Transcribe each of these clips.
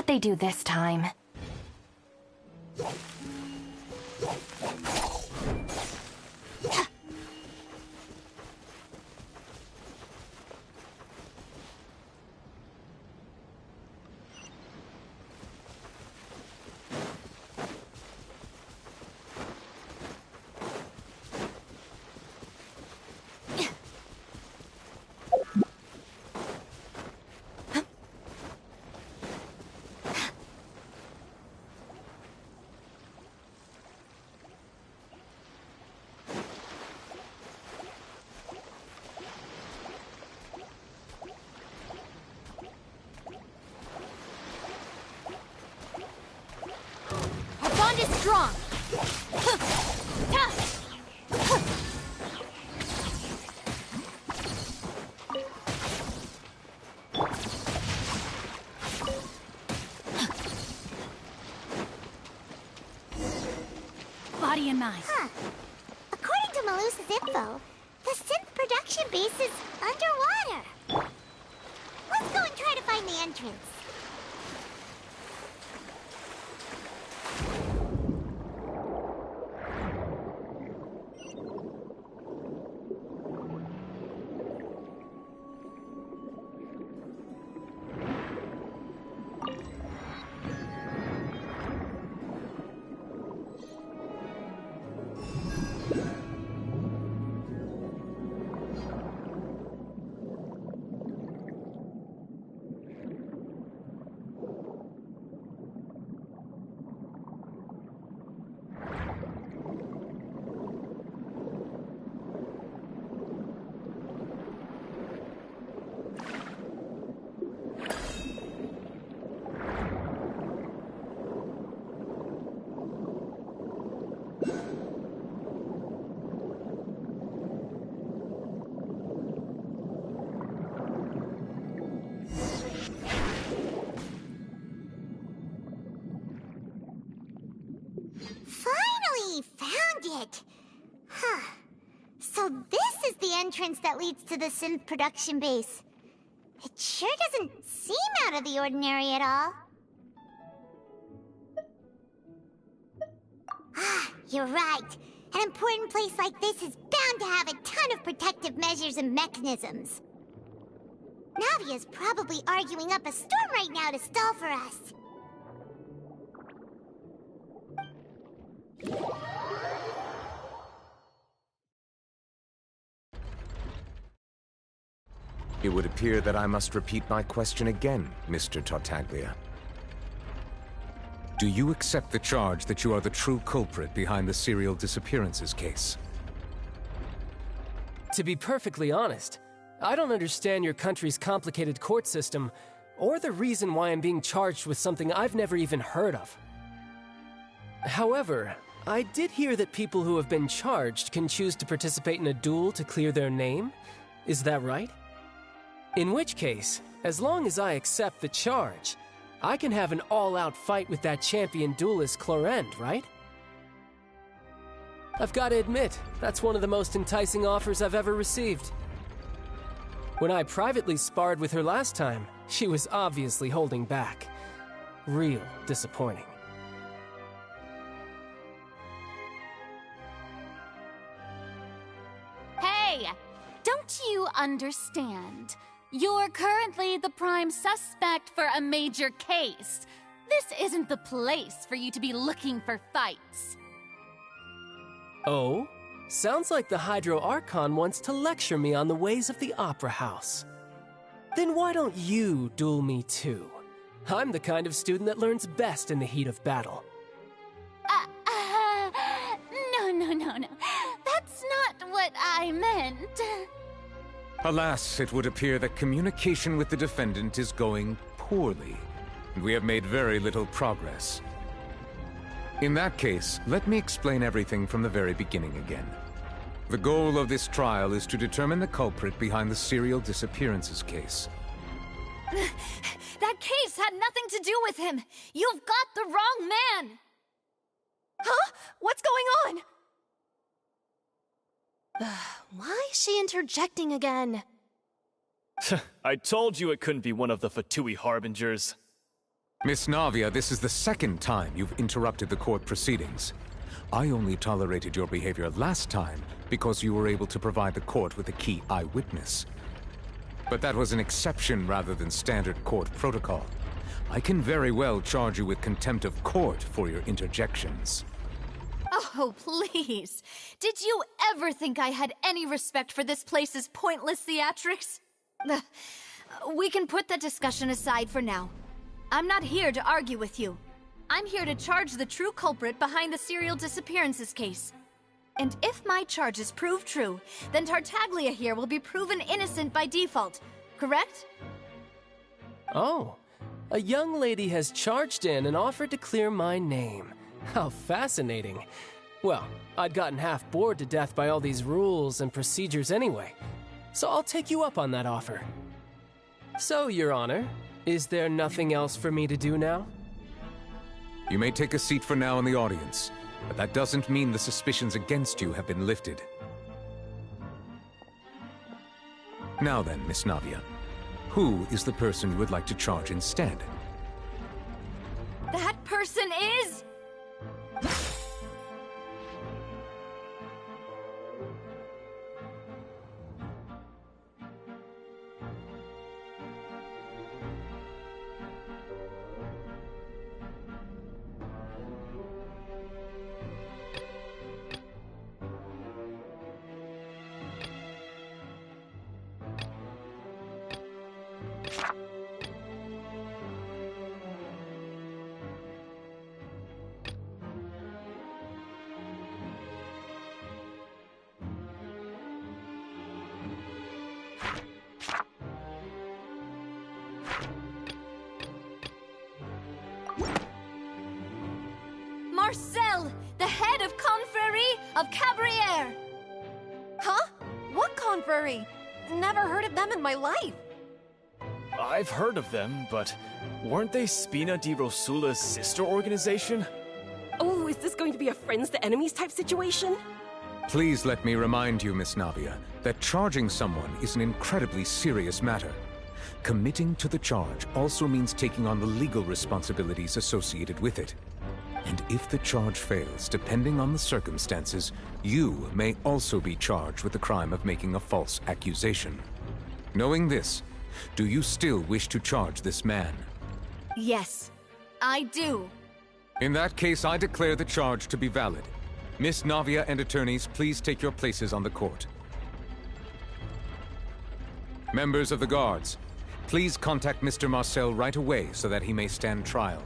what they do this time. Strong. Body and mind. According to Malusa's info, the synth production base is underwater. Let's go and try to find the entrance. So this is the entrance that leads to the synth production base. It sure doesn't seem out of the ordinary at all. You're right. An important place like this is bound to have a ton of protective measures and mechanisms. Navia's probably arguing up a storm right now to stall for us. It would appear that I must repeat my question again, Mr. Tartaglia. Do you accept the charge that you are the true culprit behind the serial disappearances case? To be perfectly honest, I don't understand your country's complicated court system, or the reason why I'm being charged with something I've never even heard of. However, I did hear that people who have been charged can choose to participate in a duel to clear their name. Is that right? In which case, as long as I accept the charge, I can have an all-out fight with that champion duelist Clorend, right? I've got to admit, that's one of the most enticing offers I've ever received. When I privately sparred with her last time, she was obviously holding back. Real disappointing. Hey! Don't you understand? You're currently the prime suspect for a major case. This isn't the place for you to be looking for fights. Oh? Sounds like the Hydro Archon wants to lecture me on the ways of the Opera House. Then why don't you duel me too? I'm the kind of student that learns best in the heat of battle. No. That's not what I meant. Alas, it would appear that communication with the defendant is going poorly, and we have made very little progress. In that case, let me explain everything from the very beginning again. The goal of this trial is to determine the culprit behind the serial disappearances case. That case had nothing to do with him. You've got the wrong man. Huh? What's going on? Why is she interjecting again? I told you it couldn't be one of the Fatui Harbingers. Miss Navia, this is the second time you've interrupted the court proceedings. I only tolerated your behavior last time because you were able to provide the court with a key eyewitness. But that was an exception rather than standard court protocol. I can very well charge you with contempt of court for your interjections. Oh, please. Did you ever think I had any respect for this place's pointless theatrics? We can put that discussion aside for now. I'm not here to argue with you. I'm here to charge the true culprit behind the serial disappearances case. And if my charges prove true, then Tartaglia here will be proven innocent by default, correct? Oh, a young lady has charged in and offered to clear my name. How fascinating. Well, I'd gotten half bored to death by all these rules and procedures anyway, so I'll take you up on that offer. So, Your Honor, is there nothing else for me to do now? You may take a seat for now in the audience, but that doesn't mean the suspicions against you have been lifted. Now then, Miss Navia, who is the person you would like to charge instead? That person is... Marcel, the head of Confrérie of Cabrières! Huh? What confrérie? Never heard of them in my life. I've heard of them, but weren't they Spina di Rosula's sister organization? Oh, is this going to be a friends to enemies type situation? Please let me remind you, Miss Navia, that charging someone is an incredibly serious matter. Committing to the charge also means taking on the legal responsibilities associated with it. And if the charge fails, depending on the circumstances, you may also be charged with the crime of making a false accusation. Knowing this, do you still wish to charge this man? Yes, I do. In that case, I declare the charge to be valid. Miss Navia and attorneys, please take your places on the court. Members of the guards, please contact Mr. Marcel right away so that he may stand trial.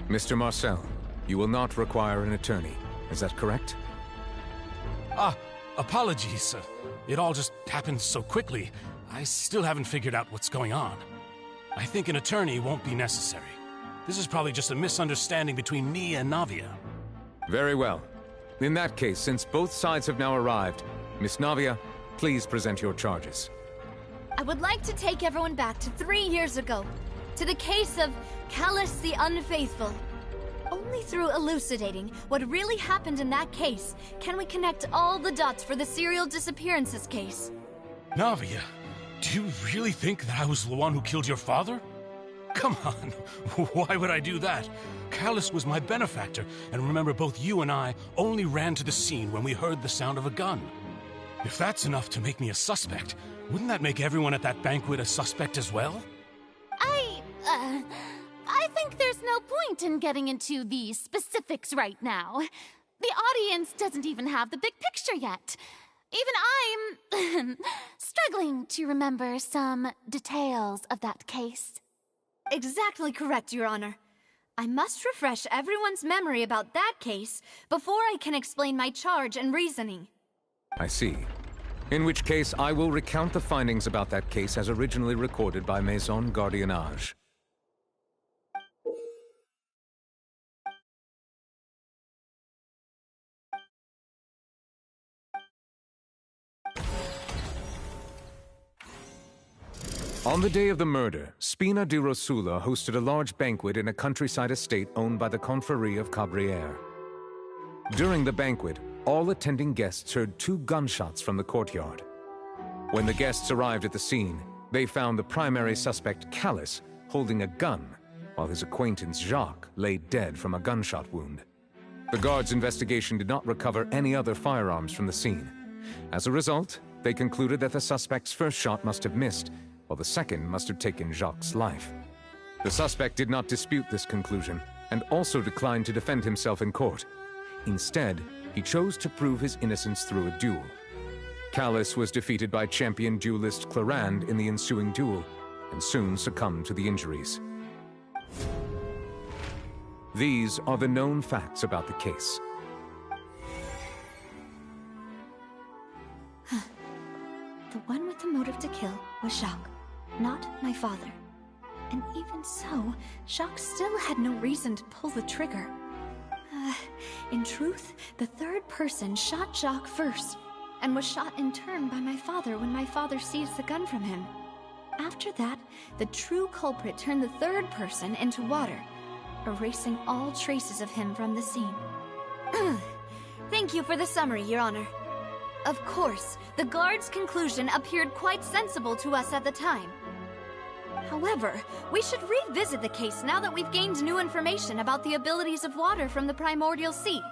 Mr. Marcel, you will not require an attorney. Is that correct? Apologies. It all just happened so quickly. I still haven't figured out what's going on. I think an attorney won't be necessary. This is probably just a misunderstanding between me and Navia. Very well. In that case, since both sides have now arrived, Miss Navia, please present your charges. I would like to take everyone back to 3 years ago, to the case of Callus the Unfaithful. Only through elucidating what really happened in that case can we connect all the dots for the serial disappearances case. Navia, do you really think that I was the one who killed your father? Come on, why would I do that? Callus was my benefactor, and remember both you and I only ran to the scene when we heard the sound of a gun. If that's enough to make me a suspect, wouldn't that make everyone at that banquet a suspect as well? I think there's no point in getting into the specifics right now. The audience doesn't even have the big picture yet. Even I'm struggling to remember some details of that case. Exactly correct, Your Honor. I must refresh everyone's memory about that case before I can explain my charge and reasoning. I see. In which case, I will recount the findings about that case as originally recorded by Maison Gardiennage. On the day of the murder, Spina di Rosula hosted a large banquet in a countryside estate owned by the Confrérie of Cabrières. During the banquet, all attending guests heard 2 gunshots from the courtyard. When the guests arrived at the scene, they found the primary suspect, Callus, holding a gun, while his acquaintance, Jacques, lay dead from a gunshot wound. The guards' investigation did not recover any other firearms from the scene. As a result, they concluded that the suspect's first shot must have missed, while the second must have taken Jacques' life. The suspect did not dispute this conclusion, and also declined to defend himself in court. Instead, he chose to prove his innocence through a duel. Callus was defeated by champion duelist Clarand in the ensuing duel, and soon succumbed to the injuries. These are the known facts about the case. The one with the motive to kill was Jacques, not my father. And even so, Jacques still had no reason to pull the trigger. In truth, the third person shot Jacques first, and was shot in turn by my father when my father seized the gun from him. After that, the true culprit turned the third person into water, erasing all traces of him from the scene. Thank you for the summary, Your Honor. Of course, the guard's conclusion appeared quite sensible to us at the time. However, we should revisit the case now that we've gained new information about the abilities of water from the primordial sea.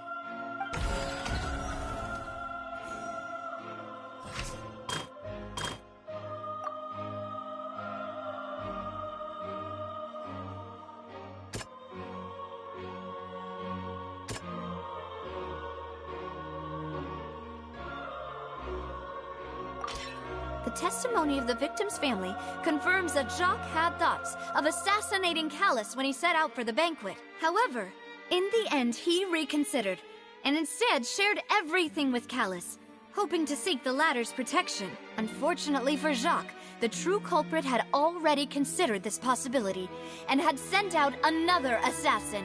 The testimony of the victim's family confirms that Jacques had thoughts of assassinating Callus when he set out for the banquet. However, in the end, he reconsidered, and instead shared everything with Callus, hoping to seek the latter's protection. Unfortunately for Jacques, the true culprit had already considered this possibility, and had sent out another assassin.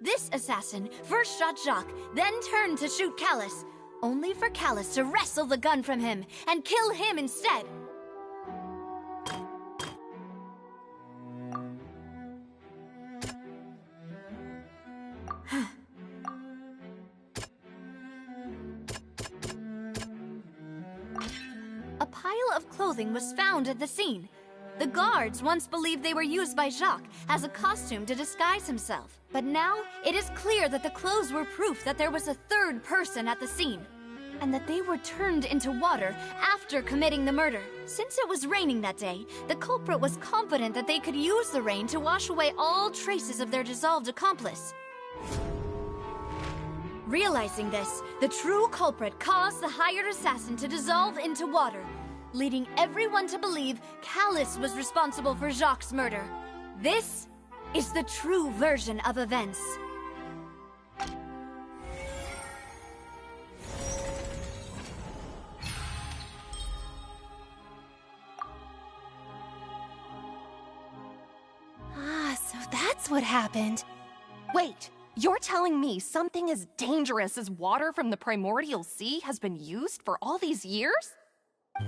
This assassin first shot Jacques, then turned to shoot Callus, only for Callus to wrestle the gun from him and kill him instead. A pile of clothing was found at the scene. The guards once believed they were used by Jacques as a costume to disguise himself. But now, it is clear that the clothes were proof that there was a third person at the scene, and that they were turned into water after committing the murder. Since it was raining that day, the culprit was confident that they could use the rain to wash away all traces of their dissolved accomplice. Realizing this, the true culprit caused the hired assassin to dissolve into water, leading everyone to believe Callus was responsible for Jacques' murder. This is the true version of events. So that's what happened. Wait, you're telling me something as dangerous as water from the primordial sea has been used for all these years?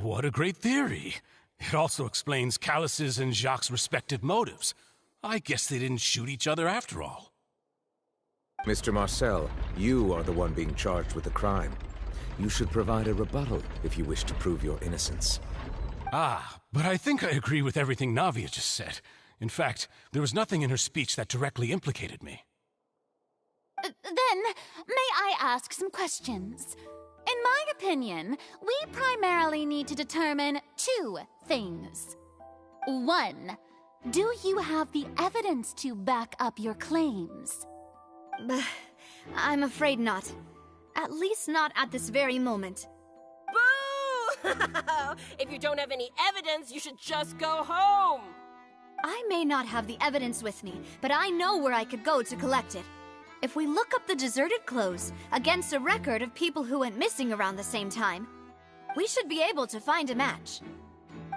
What a great theory. It also explains Callus's and Jacques' respective motives. I guess they didn't shoot each other after all. Mr. Marcel, you are the one being charged with the crime. You should provide a rebuttal if you wish to prove your innocence. But I think I agree with everything Navia just said. In fact, there was nothing in her speech that directly implicated me. Then, may I ask some questions? In my opinion, we primarily need to determine two things. One, do you have the evidence to back up your claims? I'm afraid not. At least not at this very moment. Boo! If you don't have any evidence, you should just go home! I may not have the evidence with me, but I know where I could go to collect it. If we look up the deserted clothes against a record of people who went missing around the same time, we should be able to find a match.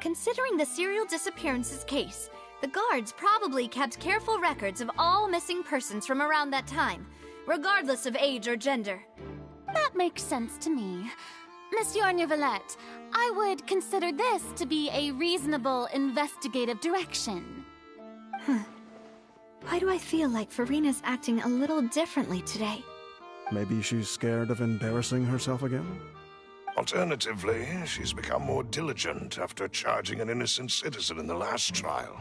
Considering the serial disappearances case, the guards probably kept careful records of all missing persons from around that time, regardless of age or gender. That makes sense to me. Monsieur Neuvillette, I would consider this to be a reasonable investigative direction. Why do I feel like Farina's acting a little differently today? Maybe she's scared of embarrassing herself again? Alternatively, she's become more diligent after charging an innocent citizen in the last trial.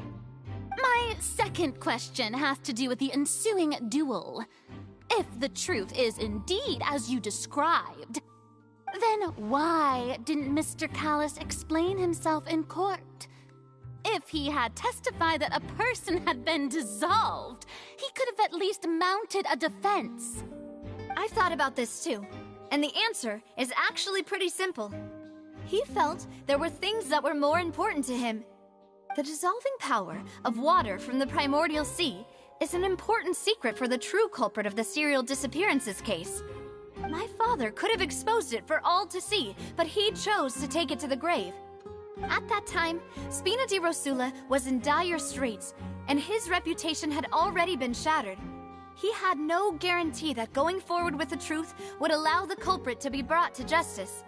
My second question has to do with the ensuing duel. If the truth is indeed as you described, then why didn't Mr. Callus explain himself in court? If he had testified that a person had been dissolved, he could have at least mounted a defense. I've thought about this too, and the answer is actually pretty simple. He felt there were things that were more important to him. The dissolving power of water from the primordial sea is an important secret for the true culprit of the serial disappearances case. My father could have exposed it for all to see, but he chose to take it to the grave. At that time, Spina di Rosula was in dire straits, and his reputation had already been shattered. He had no guarantee that going forward with the truth would allow the culprit to be brought to justice.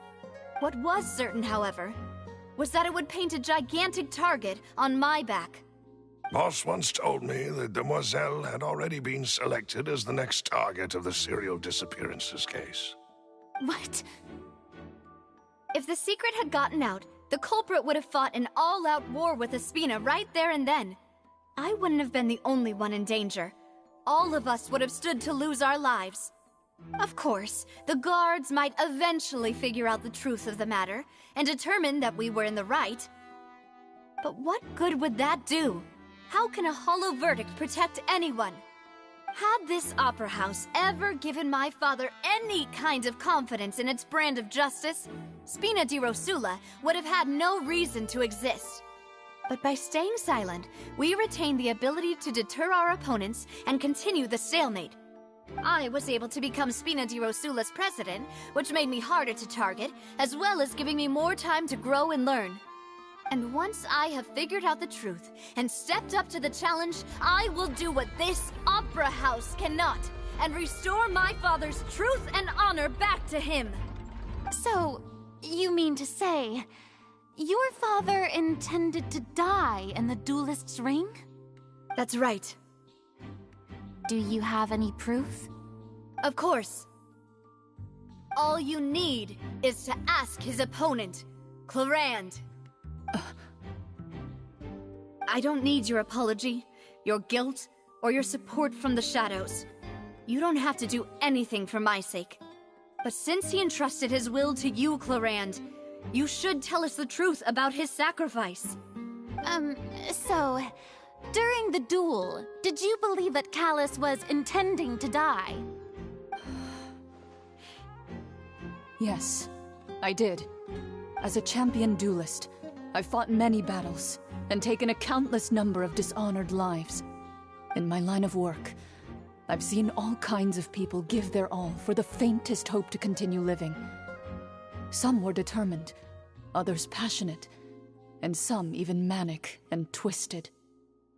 What was certain, however, was that it would paint a gigantic target on my back. Boss once told me that Demoiselle had already been selected as the next target of the serial disappearances case. What? If the secret had gotten out, the culprit would have fought an all-out war with Espina right there and then. I wouldn't have been the only one in danger. All of us would have stood to lose our lives. Of course, the guards might eventually figure out the truth of the matter and determine that we were in the right. But what good would that do? How can a hollow verdict protect anyone? Had this opera house ever given my father any kind of confidence in its brand of justice, Spina di Rosula would have had no reason to exist. But by staying silent, we retained the ability to deter our opponents and continue the stalemate. I was able to become Spina di Rosula's president, which made me harder to target, as well as giving me more time to grow and learn. And once I have figured out the truth and stepped up to the challenge, I will do what this opera house cannot, and restore my father's truth and honor back to him. So, you mean to say, your father intended to die in the duelist's ring? That's right. Do you have any proof? Of course. All you need is to ask his opponent, Clarand. I don't need your apology, your guilt, or your support from the shadows. You don't have to do anything for my sake. But since he entrusted his will to you, Clarand, you should tell us the truth about his sacrifice. So, during the duel, did you believe that Callus was intending to die? Yes, I did. As a champion duelist, I've fought many battles and taken a countless number of dishonored lives. In my line of work, I've seen all kinds of people give their all for the faintest hope to continue living. Some were determined, others passionate, and some even manic and twisted.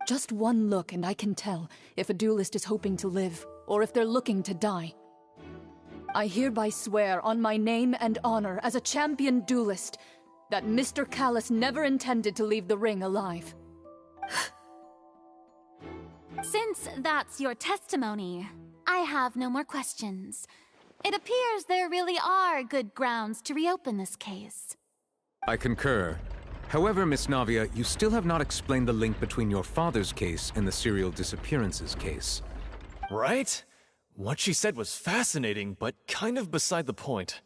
Just one look and I can tell if a duelist is hoping to live or if they're looking to die. I hereby swear on my name and honor as a champion duelist that Mr. Callus never intended to leave the ring alive. Since that's your testimony, I have no more questions. It appears there really are good grounds to reopen this case. I concur. However, Miss Navia, you still have not explained the link between your father's case and the serial disappearances case. Right? What she said was fascinating, but kind of beside the point.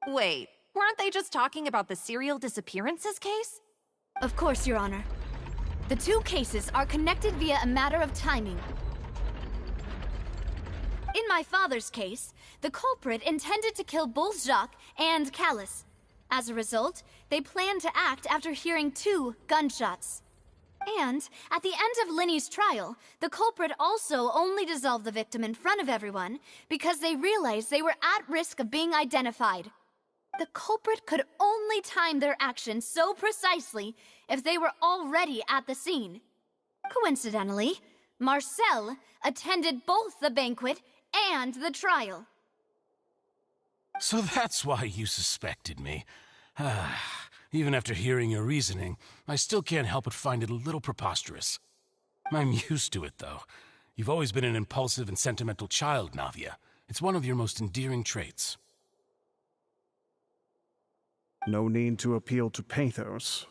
Wait, weren't they just talking about the serial disappearances case? Of course, Your Honor. The two cases are connected via a matter of timing. In my father's case, the culprit intended to kill both Jacques and Callus. As a result, they planned to act after hearing 2 gunshots. And, at the end of Linny's trial, the culprit also only dissolved the victim in front of everyone because they realized they were at risk of being identified. The culprit could only time their actions so precisely if they were already at the scene. Coincidentally, Marcel attended both the banquet and the trial. So that's why you suspected me. Even after hearing your reasoning, I still can't help but find it a little preposterous. I'm used to it, though. You've always been an impulsive and sentimental child, Navia. It's one of your most endearing traits. No need to appeal to pathos.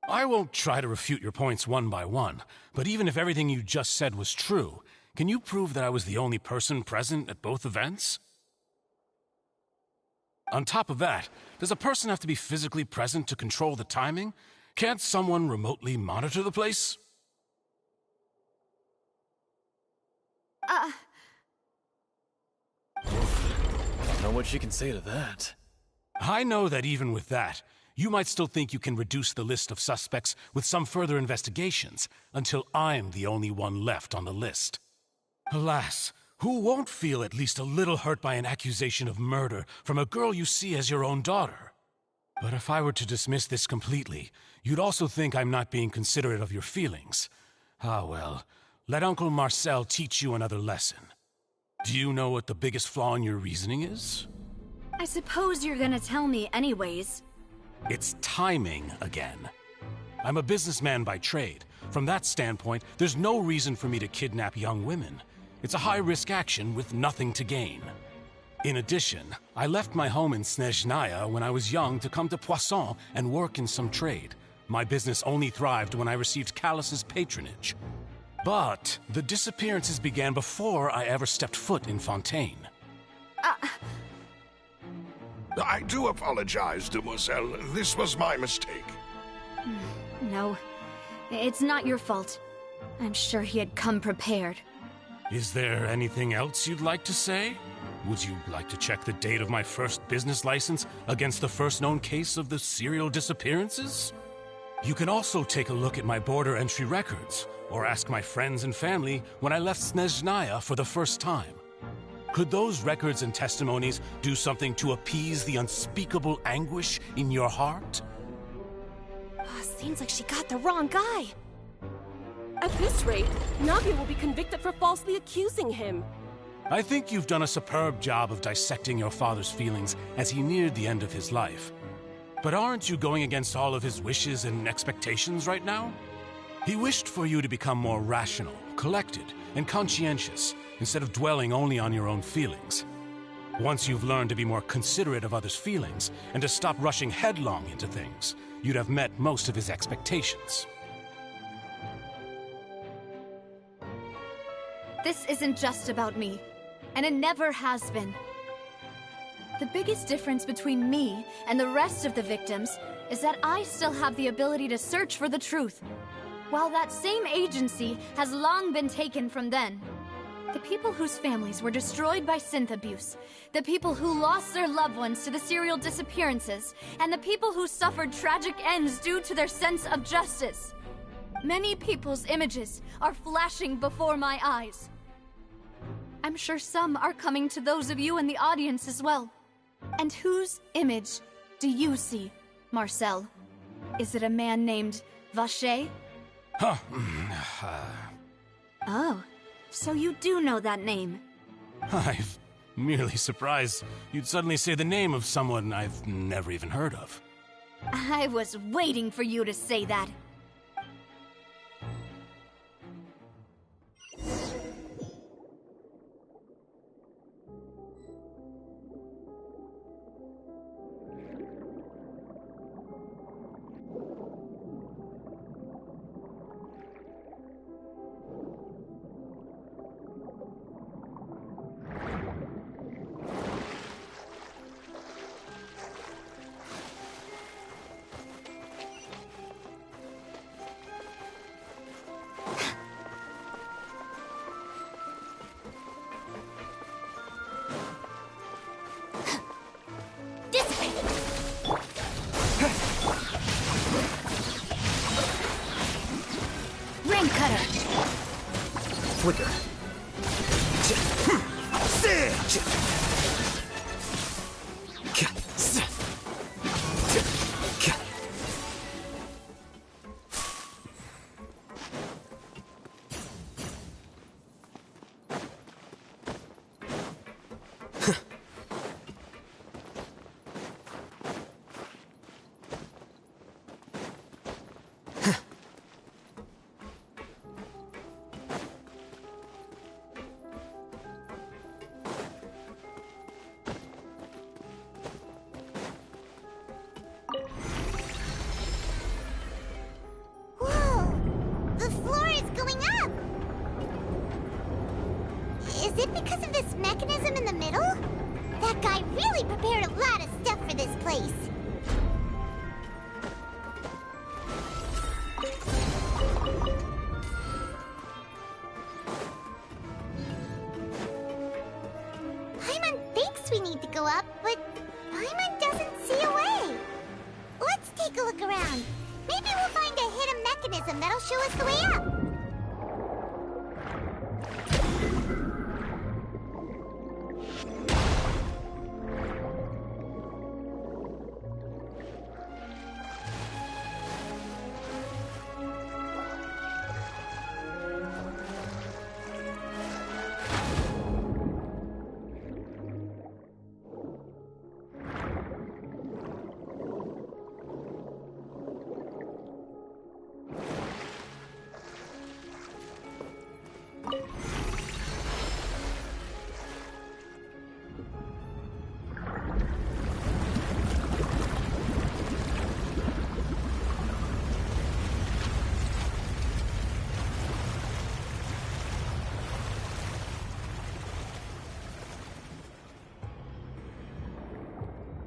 I won't try to refute your points one by one, but even if everything you just said was true, can you prove that I was the only person present at both events? On top of that, does a person have to be physically present to control the timing? Can't someone remotely monitor the place? Don't know what she can say to that. I know that even with that, you might still think you can reduce the list of suspects with some further investigations, until I'm the only one left on the list. Alas, who won't feel at least a little hurt by an accusation of murder from a girl you see as your own daughter? But if I were to dismiss this completely, you'd also think I'm not being considerate of your feelings. Ah well, let Uncle Marcel teach you another lesson. Do you know what the biggest flaw in your reasoning is? I suppose you're gonna tell me anyways. It's timing again. I'm a businessman by trade. From that standpoint, there's no reason for me to kidnap young women. It's a high-risk action with nothing to gain. In addition, I left my home in Snezhnaya when I was young to come to Poisson and work in some trade. My business only thrived when I received Callus's patronage. But the disappearances began before I ever stepped foot in Fontaine. I do apologize, demoiselle. This was my mistake. No, it's not your fault. I'm sure he had come prepared. Is there anything else you'd like to say? Would you like to check the date of my first business license against the first known case of the serial disappearances? You can also take a look at my border entry records, or ask my friends and family when I left Snezhnaya for the first time. Could those records and testimonies do something to appease the unspeakable anguish in your heart? Seems like she got the wrong guy. At this rate, Navia will be convicted for falsely accusing him. I think you've done a superb job of dissecting your father's feelings as he neared the end of his life. But aren't you going against all of his wishes and expectations right now? He wished for you to become more rational, collected, and conscientious, instead of dwelling only on your own feelings. Once you've learned to be more considerate of others' feelings, and to stop rushing headlong into things, you'd have met most of his expectations. This isn't just about me, and it never has been. The biggest difference between me and the rest of the victims is that I still have the ability to search for the truth, while that same agency has long been taken from them. The people whose families were destroyed by synth abuse, the people who lost their loved ones to the serial disappearances, and the people who suffered tragic ends due to their sense of justice. Many people's images are flashing before my eyes. I'm sure some are coming to those of you in the audience as well. And whose image do you see, Marcel? Is it a man named Vacher? Huh. Oh, so you do know that name. I'm merely surprised you'd suddenly say the name of someone I've never even heard of. I was waiting for you to say that. Flicker. Is it because of this mechanism in the middle? That guy really prepared a lot of stuff for this place. Paimon thinks we need to go up, but Paimon doesn't see a way. Let's take a look around. Maybe we'll find a hidden mechanism that'll show us the way up.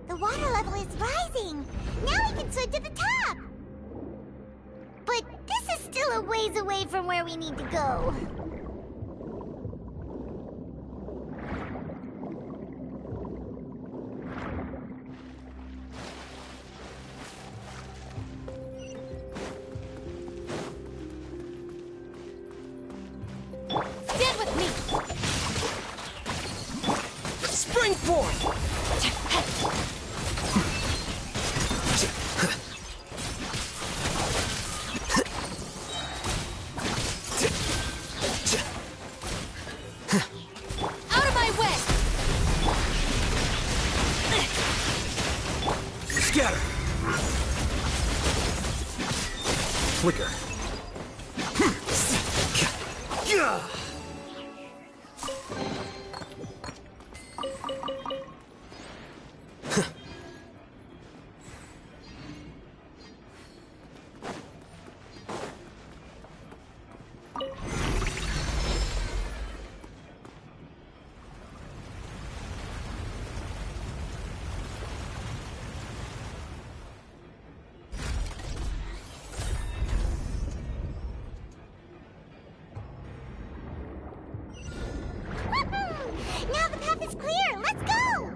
The water level is rising! Now we can swim to the top! But this is still a ways away from where we need to go. Stand with me! Spring forth! Out of my way! Scatter! Flicker. Now the path is clear! Let's go!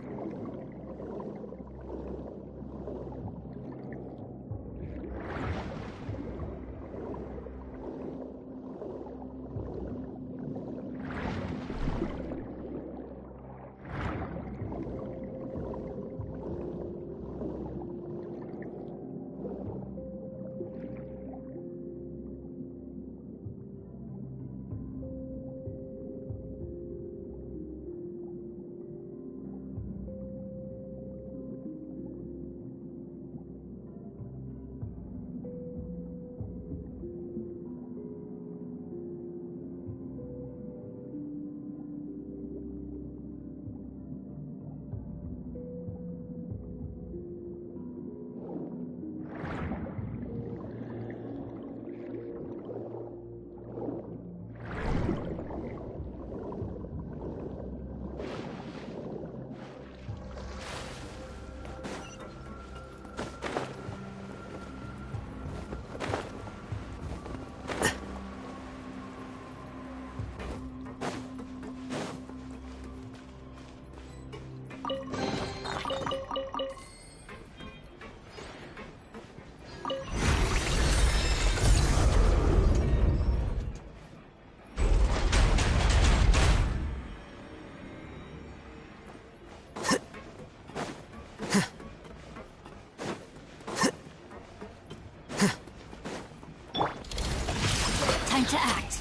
Time to act.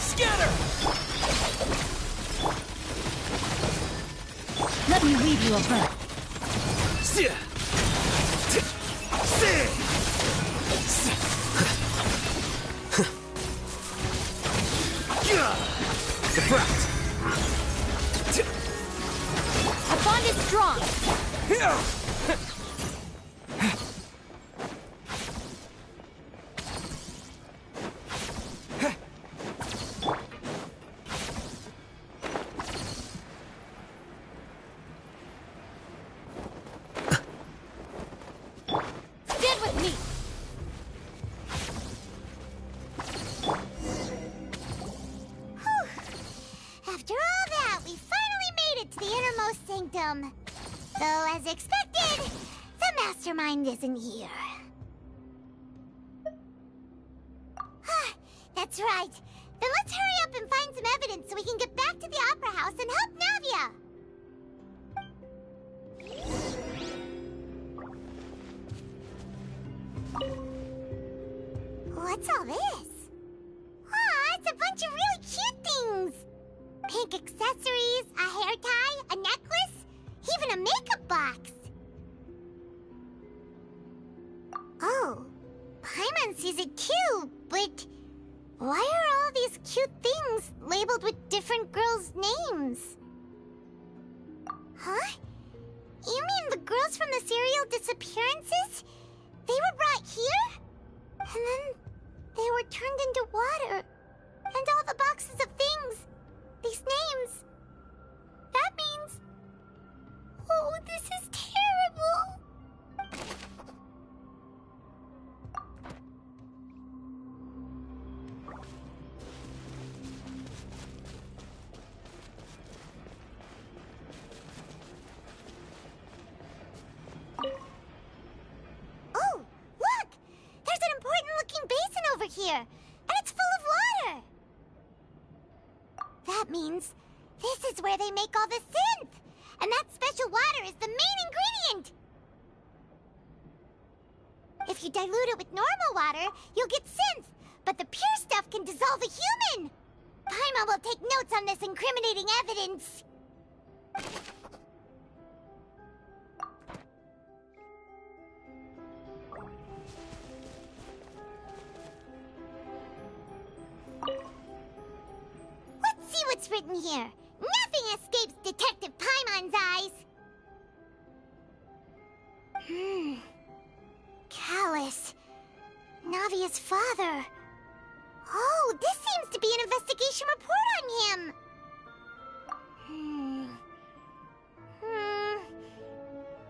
Scatter! Let me weave you a verb. Deflect! A bond is strong! After all that, we finally made it to the innermost sanctum. Though, as expected, the mastermind isn't here. That's right. Then let's hurry up and find some evidence so we can get back to the Opera House and help Navia! What's all this? Aw, it's a bunch of really cute things! Pink accessories, a hair tie, a necklace, even a makeup box! Oh, Paimon sees it too, but why are all these cute things labeled with different girls' names? Huh? You mean the girls from the serial disappearances? They were brought here? And then they were turned into water. And all the boxes of things. These names. That means... Oh, this is terrible! Oh, look! There's an important-looking basin over here, and it's full of water! That means this is where they make all the synth! And that special water is the main ingredient! If you dilute it with normal water, you'll get synth, but the pure stuff can dissolve a human! Paimon will take notes on this incriminating evidence! Let's see what's written here. Nothing escapes Detective Paimon's eyes. Callus. Navia's father. Oh, this seems to be an investigation report on him.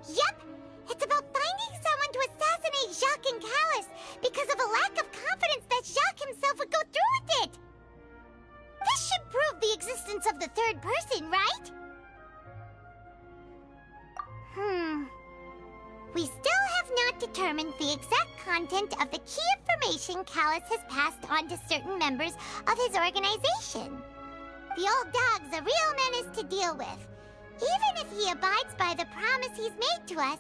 Yep, it's about finding someone to assassinate Jacques and Callus because of a lack of confidence that Jacques himself would go through with it. This should prove the existence of the third person, right? We still have not determined the exact content of the key information Callus has passed on to certain members of his organization. The old dog's a real menace to deal with. Even if he abides by the promise he's made to us,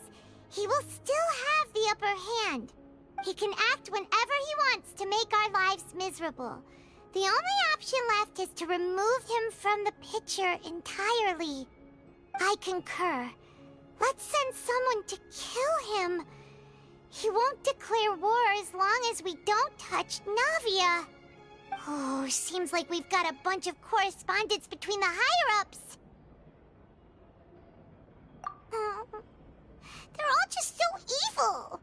he will still have the upper hand. He can act whenever he wants to make our lives miserable. The only option left is to remove him from the picture entirely. I concur. Let's send someone to kill him. He won't declare war as long as we don't touch Navia. Oh, seems like we've got a bunch of correspondence between the higher-ups. They're all just so evil.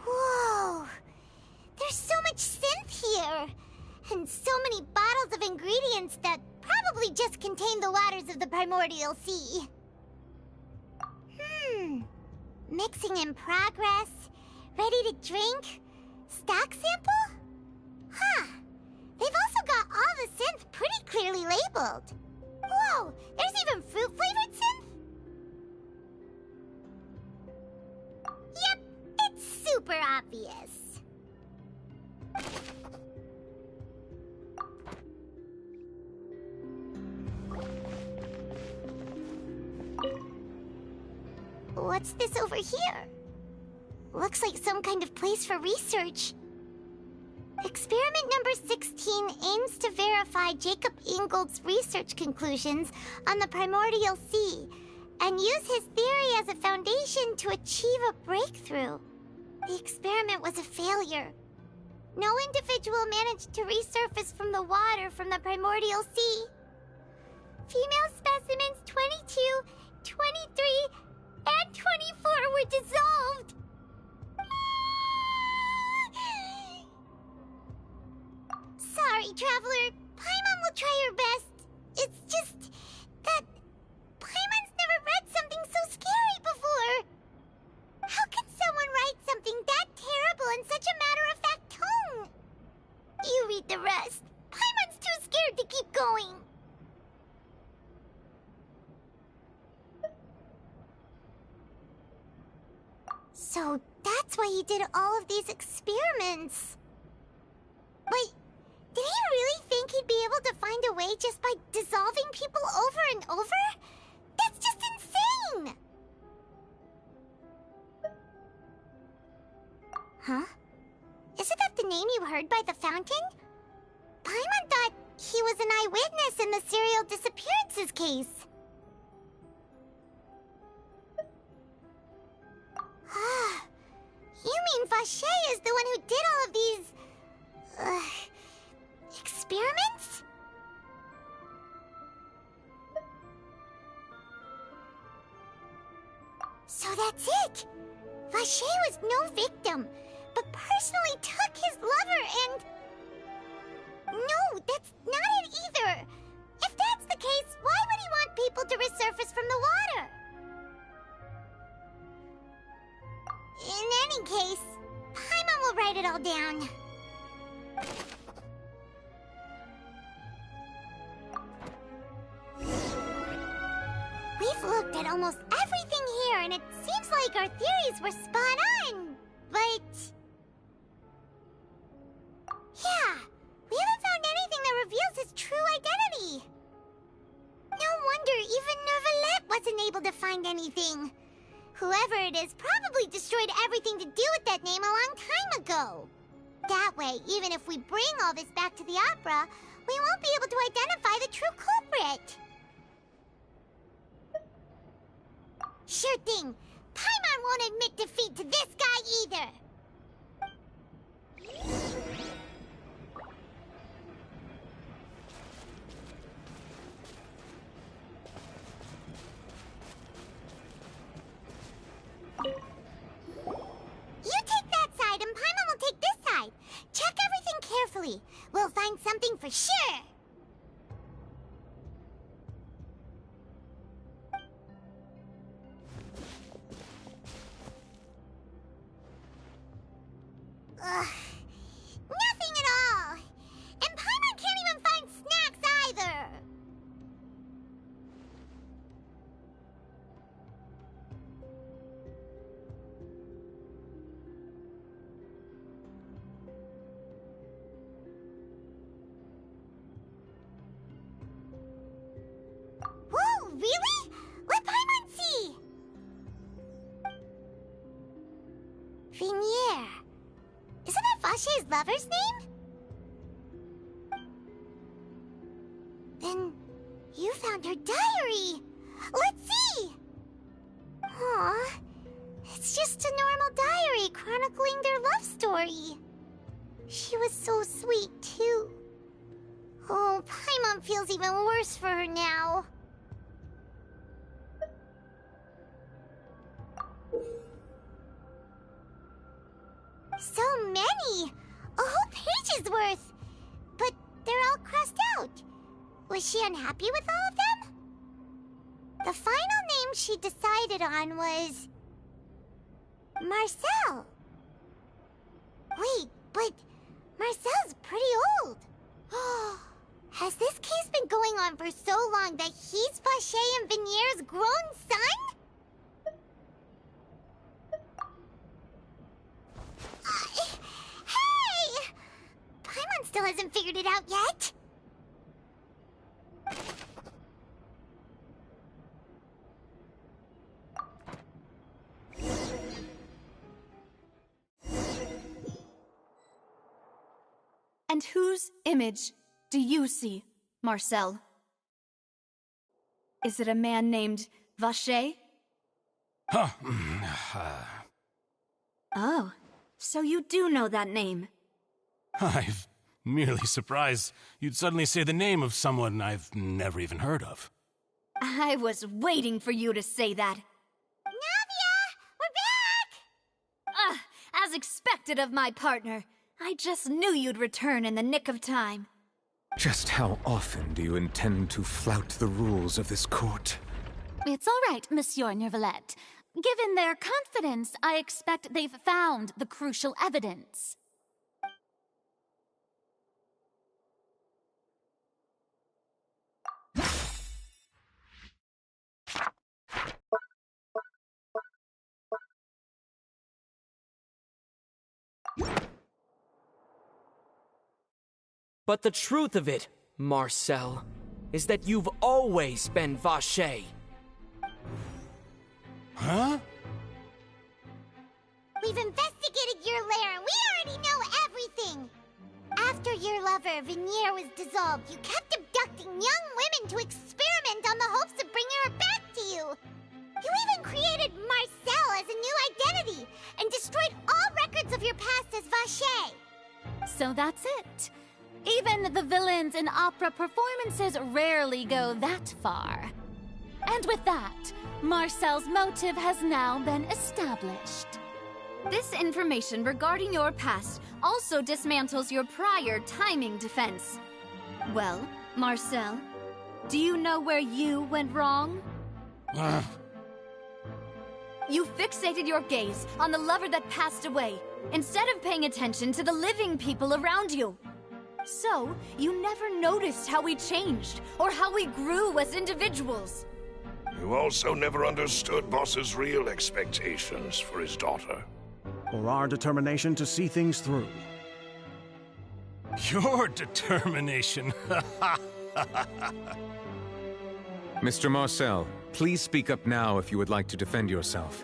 Whoa! There's so much synth here! And so many bottles of ingredients that probably just contain the waters of the primordial sea. Mixing in progress. Ready to drink? Stock sample? Huh. They've also got all the synth pretty clearly labeled. Whoa! There's even fruit-flavored synth? Yep, it's super obvious. What's this over here? Looks like some kind of place for research. Experiment number 16 aims to verify Jacob Ingold's research conclusions on the primordial sea and use his theory as a foundation to achieve a breakthrough. The experiment was a failure. No individual managed to resurface from the water from the primordial sea. Female specimens 22, 23, and 24 were dissolved. Sorry, Traveler. try her best. It's just that Paimon's never read something so scary before. How can someone write something that terrible in such a matter-of-fact tone? You read the rest. Paimon's too scared to keep going. So that's why he did all of these experiments. Wait, did he really think he'd be able to find a way just by dissolving people over and over? That's just insane! Huh? Isn't that the name you heard by the fountain? Paimon thought he was an eyewitness in the serial disappearances case. You mean Vacher is the one who did all of these... experiments? So that's it! Vacher was no victim, but personally took his lover and... No, that's not it either! If that's the case, why would he want people to resurface from the water? In any case, Paimon will write it all down. We've looked at almost everything here, and it seems like our theories were spot on. But... yeah, we haven't found anything that reveals his true identity. No wonder even Neuvillette wasn't able to find anything. Whoever it is probably destroyed everything to do with that name a long time ago. That way, even if we bring all this back to the opera, we won't be able to identify the true culprit. Sure thing. Paimon won't admit defeat to this guy either. You take that side and Paimon will take this side. Check everything carefully. We'll find something for sure. Ugh. Nothing at all. And Paimon can't even find snacks either. Whoa, really? Let Paimon see! Vinier. Isn't that Vacher's lover's name? Then you found her diary. Let's see! Aw, it's just a normal diary chronicling their love story. She was so sweet, too. Oh, Paimon feels even worse for her now. So many! A whole page's worth! But they're all crossed out. Was she unhappy with all of them? The final name she decided on was... Marcel. Wait, but Marcel's pretty old. Has this case been going on for so long that he's Vacher and Vinier's grown son? Hey! Paimon still hasn't figured it out yet. And whose image do you see, Marcel? Is it a man named Vacher? Huh. Oh, so you do know that name. I'm merely surprised you'd suddenly say the name of someone I've never even heard of. I was waiting for you to say that. Navia! We're back! As expected of my partner. I just knew you'd return in the nick of time. Just how often do you intend to flout the rules of this court? It's all right, Monsieur Nervalette. Given their confidence, I expect they've found the crucial evidence. But the truth of it, Marcel, is that you've always been Vacher. Huh? We've investigated your lair and we already know everything! After your lover, Venier, was dissolved, you kept abducting young women to experiment on the hopes of bringing her back to you! You even created Marcel as a new identity and destroyed all records of your past as Vacher! So that's it. Even the villains in opera performances rarely go that far. And with that, Marcel's motive has now been established. This information regarding your past also dismantles your prior timing defense. Well, Marcel, do you know where you went wrong? You fixated your gaze on the lover that passed away, instead of paying attention to the living people around you. So, you never noticed how we changed, or how we grew as individuals. You also never understood Boss's real expectations for his daughter. Or our determination to see things through. Your determination. Mr. Marcel, please speak up now if you would like to defend yourself.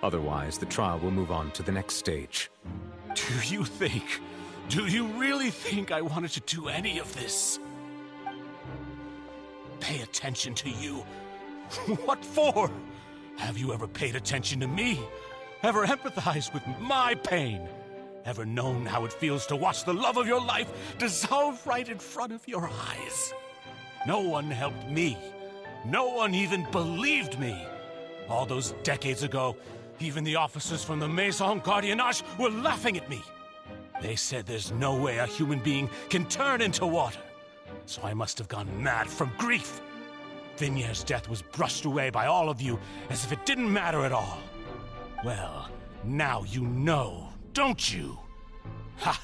Otherwise, the trial will move on to the next stage. Do you really think I wanted to do any of this? Pay attention to you? What for? Have you ever paid attention to me? Ever empathized with my pain? Ever known how it feels to watch the love of your life dissolve right in front of your eyes? No one helped me. No one even believed me. All those decades ago, even the officers from the Maison Gardiennage were laughing at me. They said there's no way a human being can turn into water. So I must have gone mad from grief. Vinier's death was brushed away by all of you as if it didn't matter at all. Well, now you know, don't you? Ha!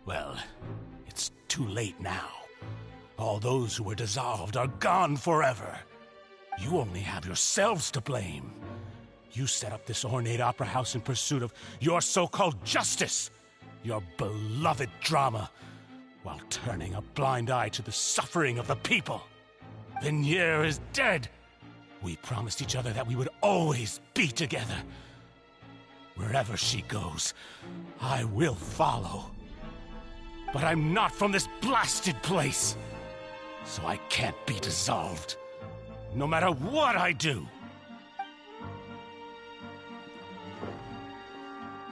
Well, it's too late now. All those who were dissolved are gone forever. You only have yourselves to blame. You set up this ornate opera house in pursuit of your so-called justice. Your beloved drama, while turning a blind eye to the suffering of the people. Venier is dead. We promised each other that we would always be together. Wherever she goes, I will follow. But I'm not from this blasted place, so I can't be dissolved, no matter what I do.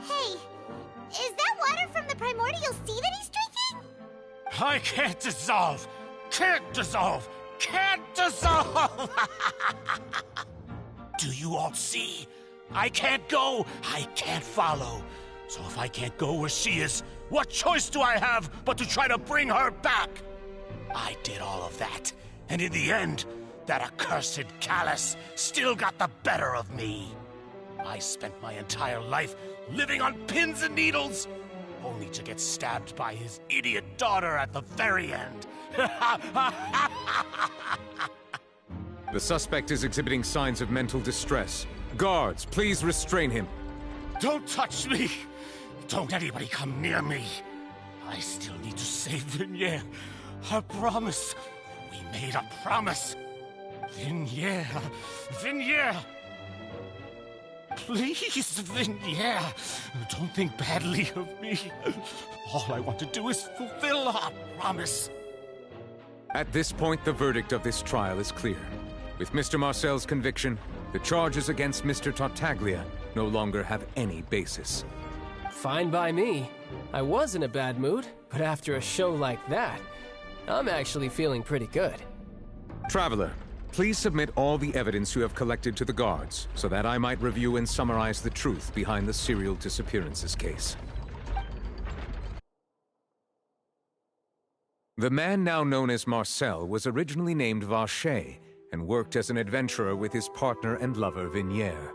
Hey, is that water from the primordial sea that he's drinking? I can't dissolve! Can't dissolve! Can't dissolve! Do you all see? I can't go! I can't follow! So if I can't go where she is, what choice do I have but to try to bring her back? I did all of that, and in the end, that accursed Callus still got the better of me. I spent my entire life living on pins and needles, only to get stabbed by his idiot daughter at the very end. The suspect is exhibiting signs of mental distress. Guards, please restrain him. Don't touch me! Don't anybody come near me! I still need to save Venier. Our promise. We made a promise. Venier. Venier! Please, Venier, don't think badly of me. All I want to do is fulfill our promise. At this point, the verdict of this trial is clear. With Mr. Marcel's conviction, the charges against Mr. Tartaglia no longer have any basis. Fine by me. I was in a bad mood, but after a show like that, I'm actually feeling pretty good. Traveler, please submit all the evidence you have collected to the guards, so that I might review and summarize the truth behind the serial disappearances case. The man now known as Marcel was originally named Vacher and worked as an adventurer with his partner and lover Vignier.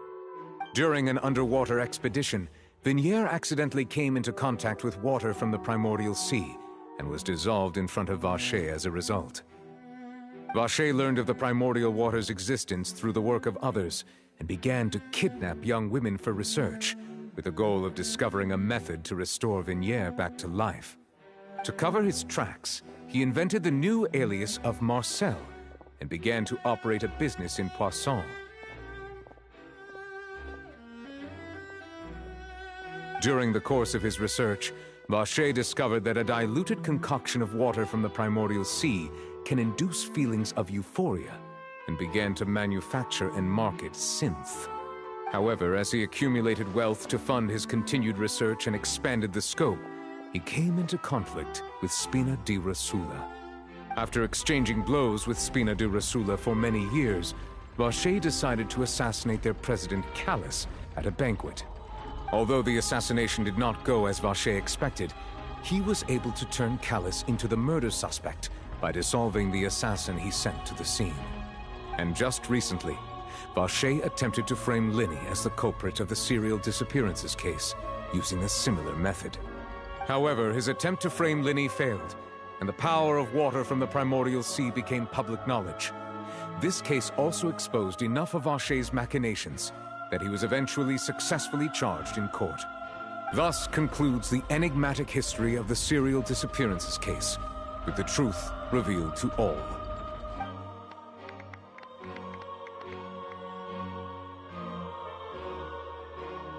During an underwater expedition, Vignier accidentally came into contact with water from the primordial sea and was dissolved in front of Vacher as a result. Vacher learned of the primordial water's existence through the work of others and began to kidnap young women for research, with the goal of discovering a method to restore Vignier back to life. To cover his tracks, he invented the new alias of Marcel and began to operate a business in Poisson. During the course of his research, Vacher discovered that a diluted concoction of water from the primordial sea can induce feelings of euphoria, and began to manufacture and market synth. However, as he accumulated wealth to fund his continued research and expanded the scope, he came into conflict with Spina di Rosula. After exchanging blows with Spina di Rosula for many years, Vacher decided to assassinate their president Callus at a banquet. Although the assassination did not go as Vacher expected, he was able to turn Callus into the murder suspect by dissolving the assassin he sent to the scene. And just recently, Vacher attempted to frame Linny as the culprit of the serial disappearances case, using a similar method. However, his attempt to frame Linny failed, and the power of water from the primordial sea became public knowledge. This case also exposed enough of Vacher's machinations that he was eventually successfully charged in court. Thus concludes the enigmatic history of the serial disappearances case, with the truth revealed to all.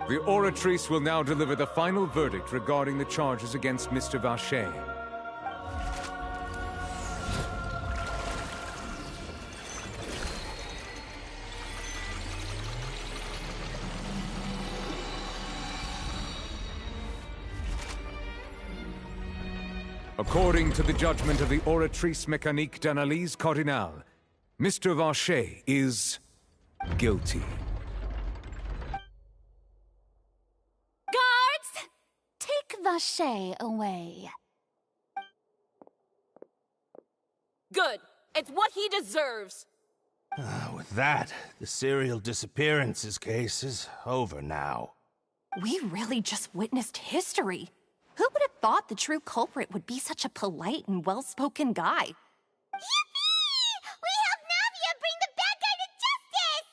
The Oratrice will now deliver the final verdict regarding the charges against Mr. Vacher. According to the judgment of the Oratrice Mécanique d'Analyse Cardinale, Mr. Vacher is guilty. Guards! Take Vacher away. Good. It's what he deserves. With that, the serial disappearances case is over now. We really just witnessed history. Who would have thought the true culprit would be such a polite and well-spoken guy? Yippee! We helped Navia bring the bad guy to justice!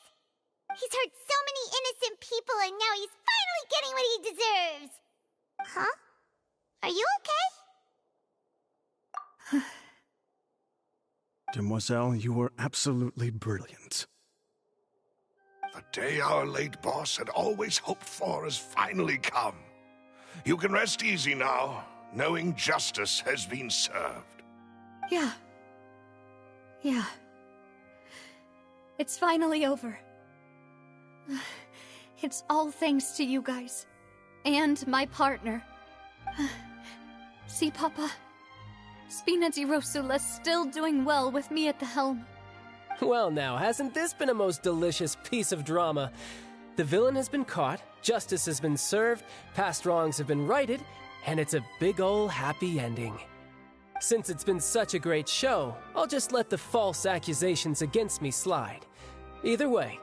He's hurt so many innocent people and now he's finally getting what he deserves! Huh? Are you okay? Demoiselle, you were absolutely brilliant. The day our late boss had always hoped for has finally come. You can rest easy now, knowing justice has been served. Yeah. It's finally over. It's all thanks to you guys. And my partner. See, Papa? Spina di Rosula's still doing well with me at the helm. Well now, hasn't this been a most delicious piece of drama? The villain has been caught, justice has been served, past wrongs have been righted, and it's a big ol' happy ending. Since it's been such a great show, I'll just let the false accusations against me slide. Either way,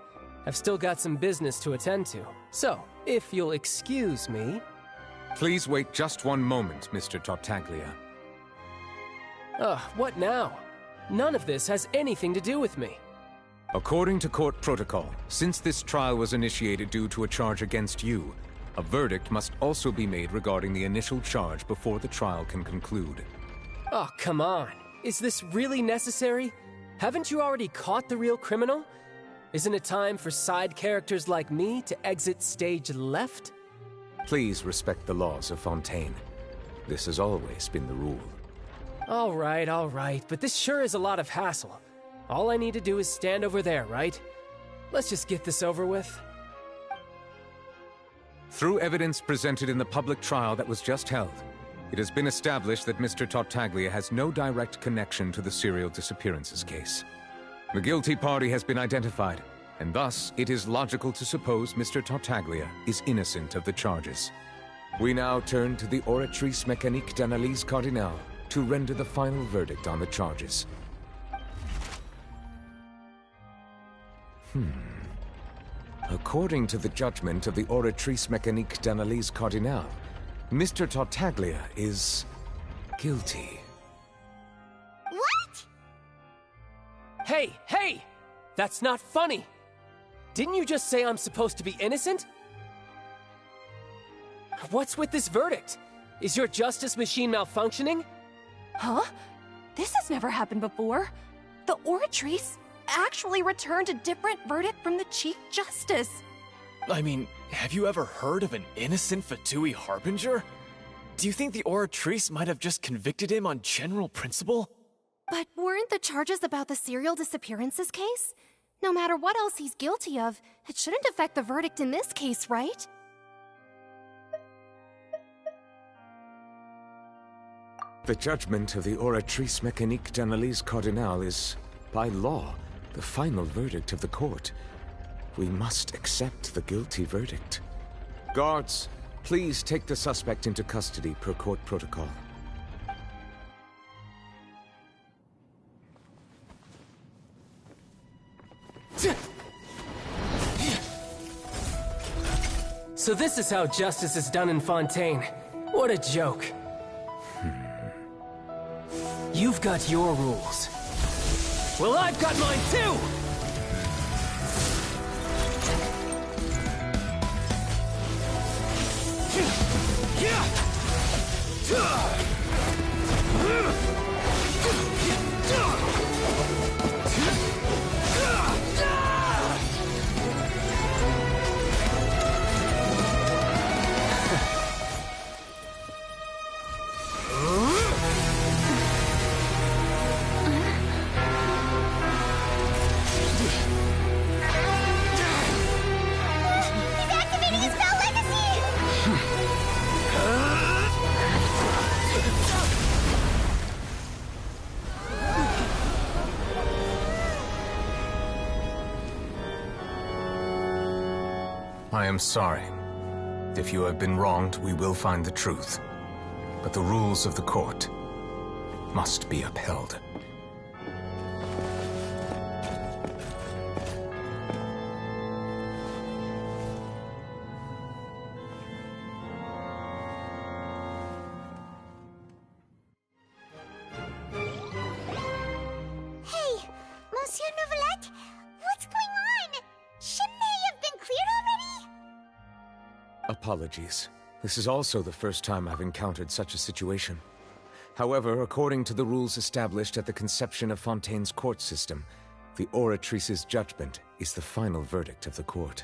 I've still got some business to attend to, so if you'll excuse me... Please wait just one moment, Mr. Tartaglia. What now? None of this has anything to do with me. According to court protocol, since this trial was initiated due to a charge against you, a verdict must also be made regarding the initial charge before the trial can conclude. Oh, come on. Is this really necessary? Haven't you already caught the real criminal? Isn't it time for side characters like me to exit stage left? Please respect the laws of Fontaine. This has always been the rule. All right, but this sure is a lot of hassle. All I need to do is stand over there, right? Let's just get this over with. Through evidence presented in the public trial that was just held, it has been established that Mr. Tartaglia has no direct connection to the serial disappearances case. The guilty party has been identified, and thus it is logical to suppose Mr. Tartaglia is innocent of the charges. We now turn to the Oratrice Mécanique d'Analyse Cardinale to render the final verdict on the charges. According to the judgment of the Oratrice Mécanique d'Analyse Cardinale, Mr. Tartaglia is guilty. What? Hey! That's not funny! Didn't you just say I'm supposed to be innocent? What's with this verdict? Is your justice machine malfunctioning? Huh? This has never happened before. The Oratrice actually returned a different verdict from the Chief Justice. I mean, have you ever heard of an innocent Fatui Harbinger? Do you think the Oratrice might have just convicted him on general principle? But weren't the charges about the serial disappearances case? No matter what else he's guilty of, it shouldn't affect the verdict in this case, right? The judgment of the Oratrice Mécanique d'Analyse Cardinale is, by law, the final verdict of the court. We must accept the guilty verdict. Guards, please take the suspect into custody per court protocol. So this is how justice is done in Fontaine. What a joke. You've got your rules. Well, I've got mine too! I am sorry. If you have been wronged, we will find the truth. But the rules of the court must be upheld. Hey, Monsieur Neuvillette, what's going on? Shouldn't they have been cleared already? Apologies. This is also the first time I've encountered such a situation. However, according to the rules established at the conception of Fontaine's court system, the Oratrice's judgment is the final verdict of the court.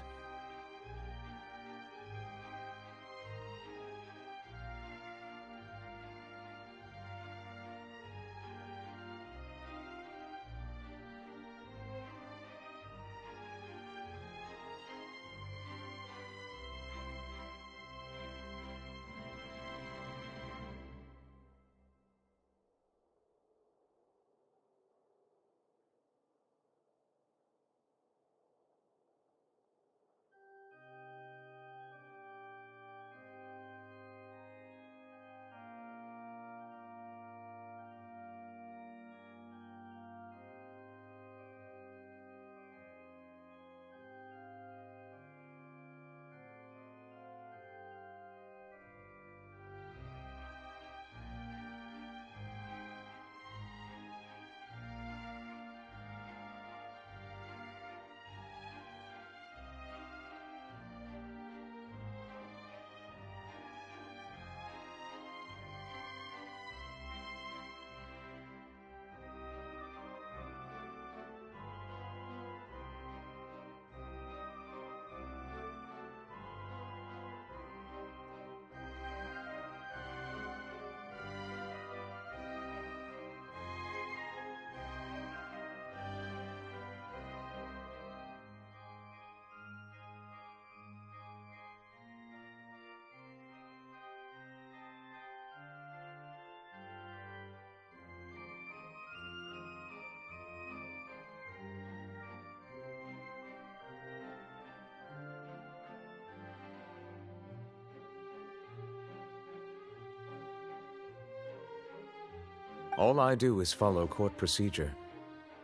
All I do is follow court procedure.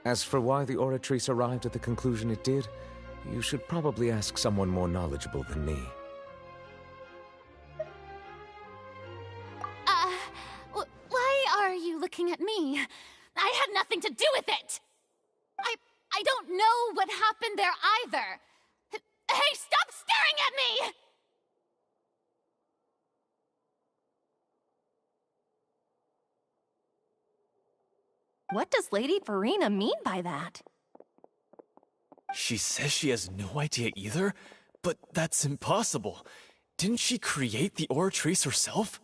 As for why the Oratrice arrived at the conclusion it did, you should probably ask someone more knowledgeable than me. Why are you looking at me? I had nothing to do with it! I don't know what happened there either! Hey, stop staring at me! What does Lady Farina mean by that? She says she has no idea either, but that's impossible. Didn't she create the Oratrice herself?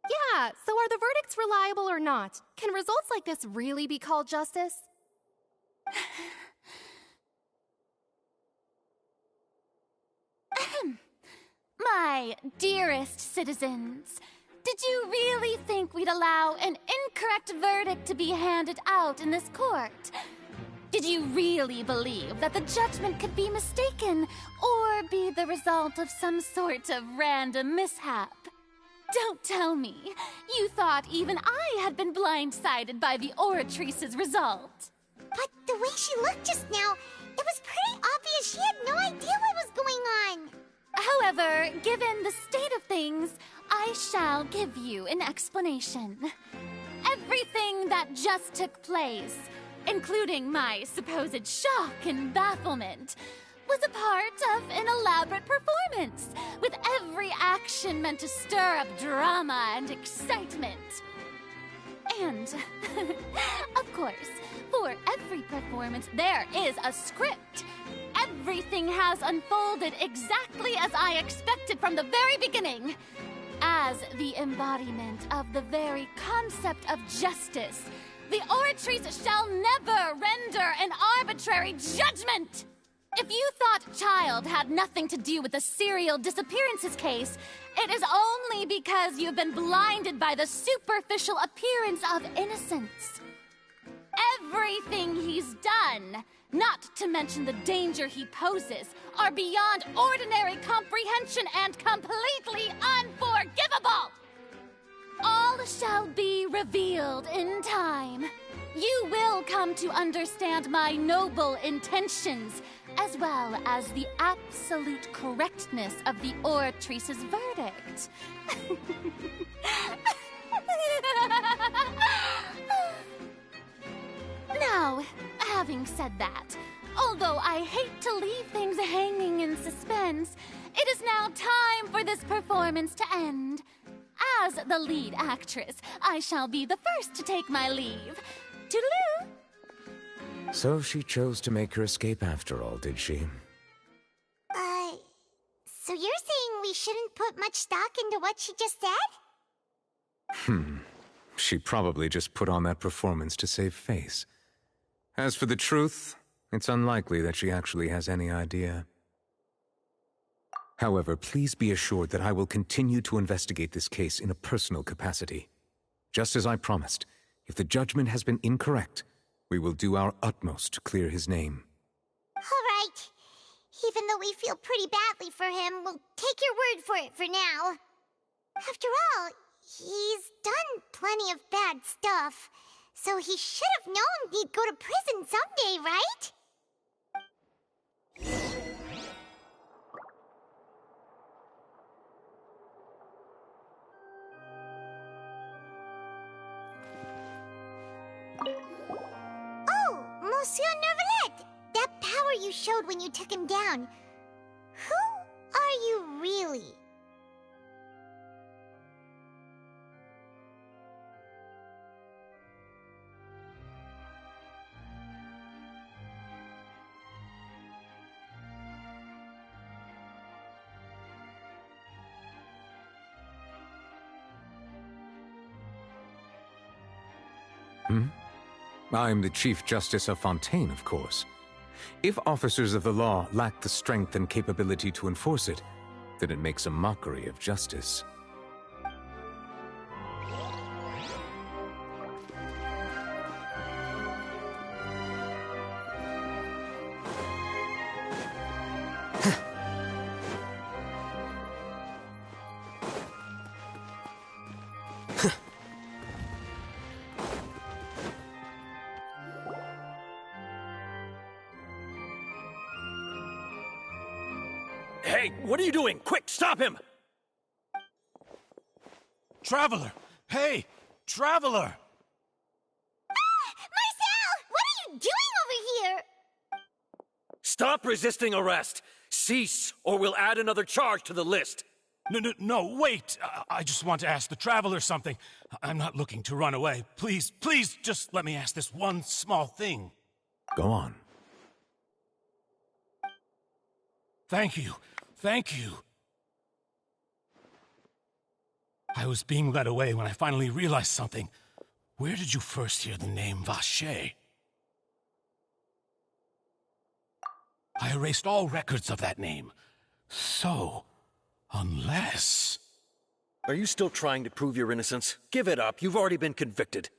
Yeah, so are the verdicts reliable or not? Can results like this really be called justice? My dearest citizens, did you really think we'd allow an incorrect verdict to be handed out in this court? Did you really believe that the judgment could be mistaken or be the result of some sort of random mishap? Don't tell me you thought even I had been blindsided by the Oratrice's result. But the way she looked just now, it was pretty obvious she had no idea what was going on. However, given the state of things, I shall give you an explanation. Everything that just took place, including my supposed shock and bafflement, was a part of an elaborate performance, with every action meant to stir up drama and excitement. And, of course, for every performance there is a script. Everything has unfolded exactly as I expected from the very beginning. As the embodiment of the very concept of justice, the Oratrice shall never render an arbitrary judgment! If you thought Child had nothing to do with the serial disappearances case, it is only because you've been blinded by the superficial appearance of innocence. Everything he's done, not to mention the danger he poses, are beyond ordinary comprehension and completely unforgivable! All shall be revealed in time. You will come to understand my noble intentions, as well as the absolute correctness of the Oratrice's verdict. Now, having said that, although I hate to leave things hanging in suspense, it is now time for this performance to end. As the lead actress, I shall be the first to take my leave. Toodaloo! So she chose to make her escape after all, did she? So you're saying we shouldn't put much stock into what she just said? She probably just put on that performance to save face. As for the truth, it's unlikely that she actually has any idea. However, please be assured that I will continue to investigate this case in a personal capacity. Just as I promised, if the judgment has been incorrect, we will do our utmost to clear his name. All right. Even though we feel pretty badly for him, we'll take your word for it for now. After all, he's done plenty of bad stuff. So he should have known he'd go to prison someday, right? Oh, Monsieur Neuvillette! That power you showed when you took him down. Who are you really? I'm the Chief Justice of Fontaine, of course. If officers of the law lack the strength and capability to enforce it, then it makes a mockery of justice. Hey, what are you doing? Quick, stop him! Traveler! Hey! Traveler! Marcel! What are you doing over here? Stop resisting arrest! Cease, or we'll add another charge to the list! No, wait! I just want to ask the Traveler something. I'm not looking to run away. Please, just let me ask this one small thing. Go on. Thank you. I was being led away when I finally realized something. Where did you first hear the name Vacher? I erased all records of that name. So, unless... Are you still trying to prove your innocence? Give it up. You've already been convicted.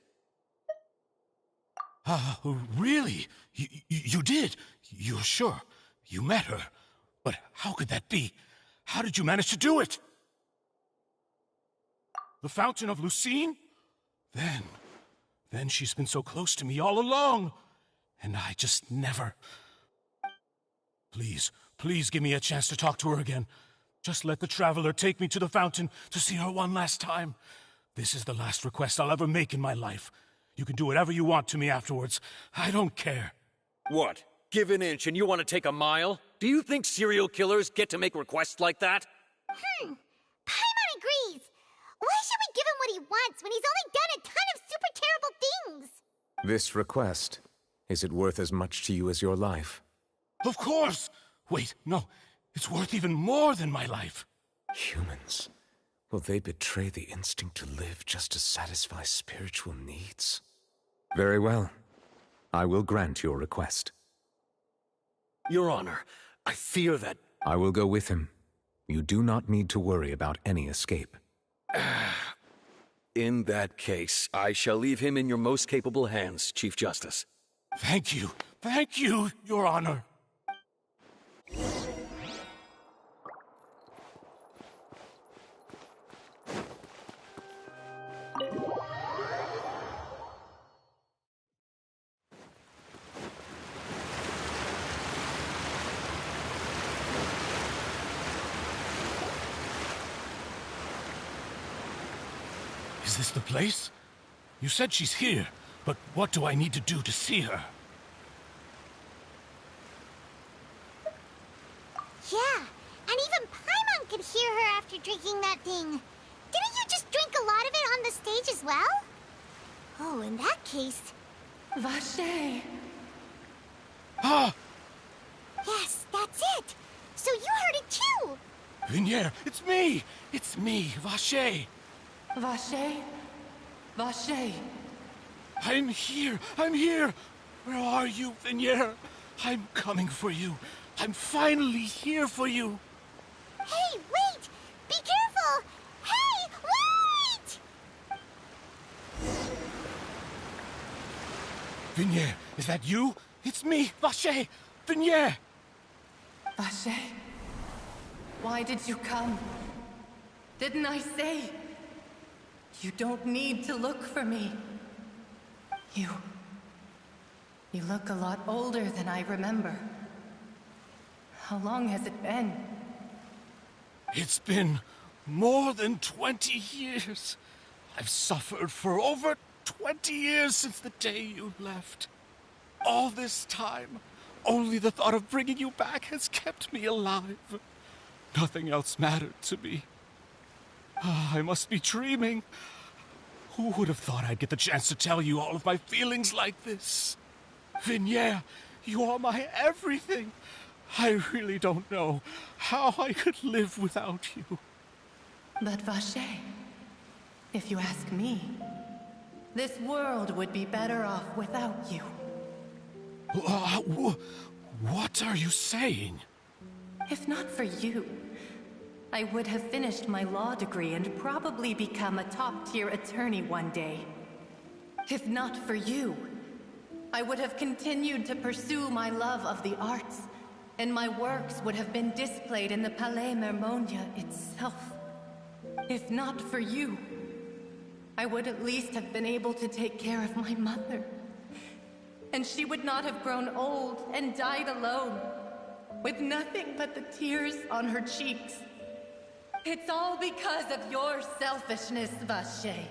Really? You did? You're sure? You met her? But how could that be? How did you manage to do it? The Fountain of Lucine? Then she's been so close to me all along. And I just never... Please give me a chance to talk to her again. Just let the Traveler take me to the fountain to see her one last time. This is the last request I'll ever make in my life. You can do whatever you want to me afterwards. I don't care. What? Give an inch and you want to take a mile? Do you think serial killers get to make requests like that? Paimon agrees. Why should we give him what he wants when he's only done a ton of super terrible things? This request, is it worth as much to you as your life? Of course! Wait, no. It's worth even more than my life. Humans. Will they betray the instinct to live just to satisfy spiritual needs? Very well. I will grant your request. Your Honor, I fear that... I will go with him. You do not need to worry about any escape. In that case, I shall leave him in your most capable hands, Chief Justice. Thank you, Your Honor. Is this the place? You said she's here, but what do I need to do to see her? Yeah, and even Paimon could hear her after drinking that thing. Didn't you just drink a lot of it on the stage as well? Oh, in that case... Vacher! Ah! Yes, that's it! So you heard it too! Vignier, it's me! It's me, Vacher! Vacher? Vacher! I'm here! Where are you, Vignier? I'm coming for you. I'm finally here for you. Hey, wait! Be careful! Hey, wait! Vignier, is that you? It's me, Vacher! Vignier! Vacher? Why did you come? Didn't I say? You don't need to look for me. You look a lot older than I remember. How long has it been? It's been more than 20 years. I've suffered for over 20 years since the day you left. All this time, only the thought of bringing you back has kept me alive. Nothing else mattered to me. I must be dreaming. Who would have thought I'd get the chance to tell you all of my feelings like this? Vignere, you are my everything. I really don't know how I could live without you. But Vache, if you ask me, this world would be better off without you. What are you saying? If not for you, I would have finished my law degree and probably become a top-tier attorney one day. If not for you, I would have continued to pursue my love of the arts, and my works would have been displayed in the Palais Mermonia itself. If not for you, I would at least have been able to take care of my mother. And she would not have grown old and died alone, with nothing but the tears on her cheeks. It's all because of your selfishness, Vache.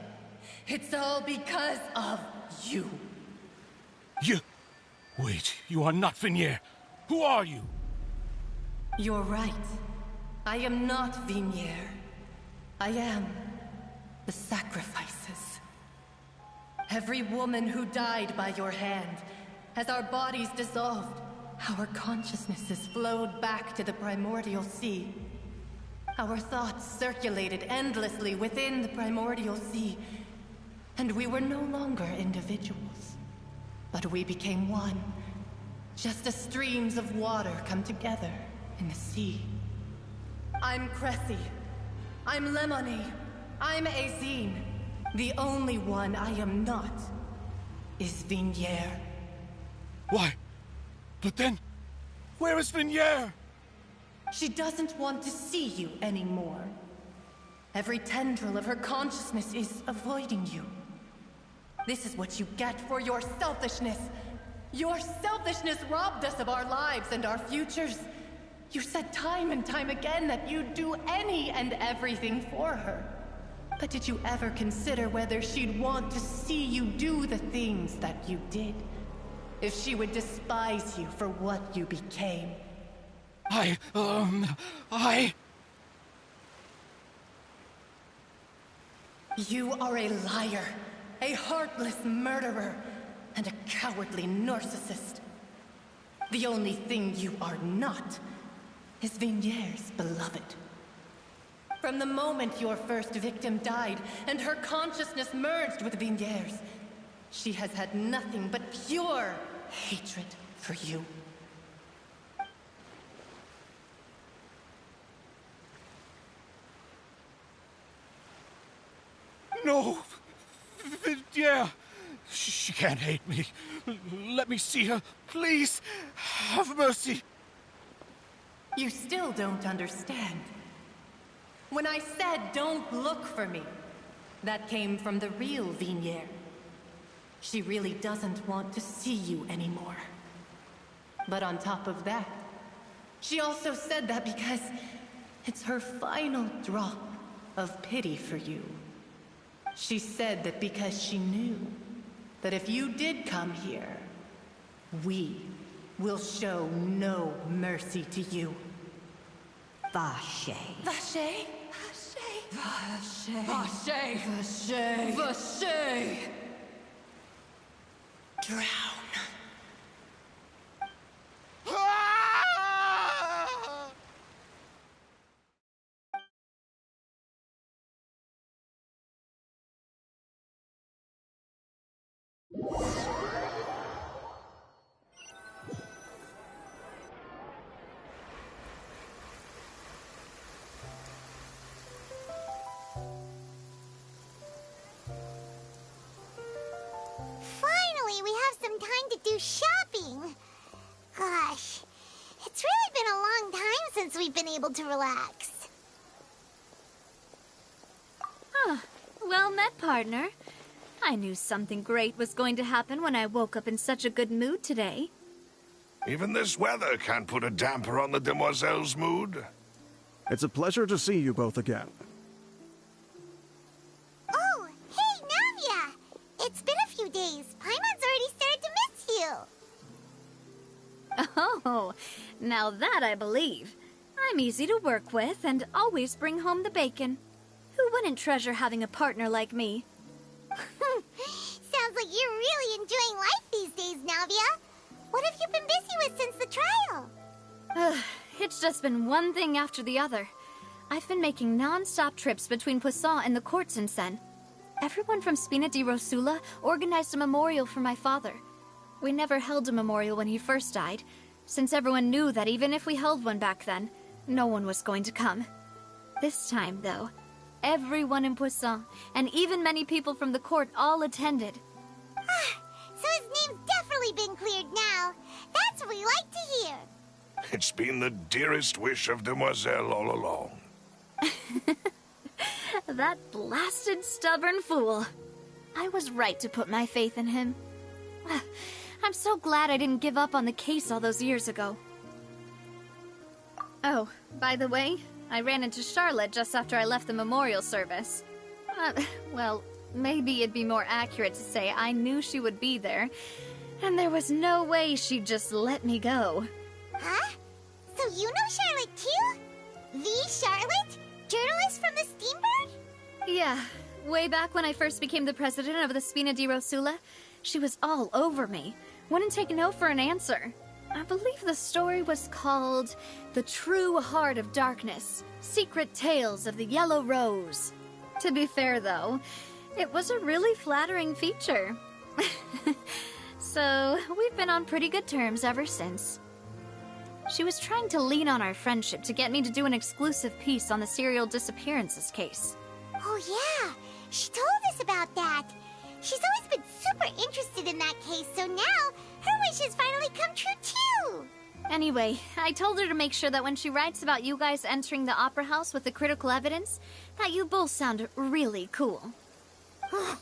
It's all because of you. Wait, you are not Vignere. Who are you? You're right. I am not Vignere. I am the sacrifices. Every woman who died by your hand, as our bodies dissolved, our consciousnesses flowed back to the primordial sea. Our thoughts circulated endlessly within the primordial sea, and we were no longer individuals. But we became one, just as streams of water come together in the sea. I'm Cressy. I'm Lemonade. I'm Azine. The only one I am not is Vignere. Why? But then, where is Vignere? She doesn't want to see you anymore. Every tendril of her consciousness is avoiding you. This is what you get for your selfishness. Your selfishness robbed us of our lives and our futures. You said time and time again that you'd do any and everything for her. But did you ever consider whether she'd want to see you do the things that you did? If she would despise you for what you became? You are a liar, a heartless murderer, and a cowardly narcissist. The only thing you are not is Vignere's beloved. From the moment your first victim died and her consciousness merged with Vignere's, she has had nothing but pure hatred for you. No! Vignere! She can't hate me. Let me see her, please. Have mercy. You still don't understand. When I said don't look for me, that came from the real Vignere. She really doesn't want to see you anymore. But on top of that, she also said that because it's her final drop of pity for you. She said that because she knew that if you did come here, we will show no mercy to you. Vache. Vache? Vache. Vache. Vache. Vache. Drown. Finally, we have some time to do shopping. Gosh, it's really been a long time since we've been able to relax. Well met, partner. I knew something great was going to happen when I woke up in such a good mood today. Even this weather can't put a damper on the demoiselle's mood. It's a pleasure to see you both again. Oh, hey, Navia! It's been a few days. Paimon's already started to miss you. Oh, now that I believe. I'm easy to work with and always bring home the bacon. Who wouldn't treasure having a partner like me? Sounds like you're really enjoying life these days, Navia. What have you been busy with since the trial? It's just been one thing after the other. I've been making non-stop trips between Poisson and the courts in Sen. Everyone from Spina di Rosula organized a memorial for my father. We never held a memorial when he first died, since everyone knew that even if we held one back then, no one was going to come. This time, though, everyone in Poisson, and even many people from the court, all attended. So his name's definitely been cleared now. That's what we like to hear. It's been the dearest wish of Demoiselle all along. That blasted stubborn fool. I was right to put my faith in him. I'm so glad I didn't give up on the case all those years ago. Oh, by the way, I ran into Charlotte just after I left the memorial service. Well, maybe it'd be more accurate to say I knew she would be there, and there was no way she'd just let me go. Huh? So you know Charlotte too? The Charlotte? Journalist from the Steambird? Yeah, way back when I first became the president of the Spina di Rosula, she was all over me. Wouldn't take no for an answer. I believe the story was called The True Heart of Darkness, Secret Tales of the Yellow Rose. To be fair, though, it was a really flattering feature. So, we've been on pretty good terms ever since. She was trying to lean on our friendship to get me to do an exclusive piece on the serial disappearances case. Oh yeah, she told us about that. She's always been super interested in that case, so now her wish has finally come true too. Anyway, I told her to make sure that when she writes about you guys entering the opera house with the critical evidence, that you both sound really cool. Now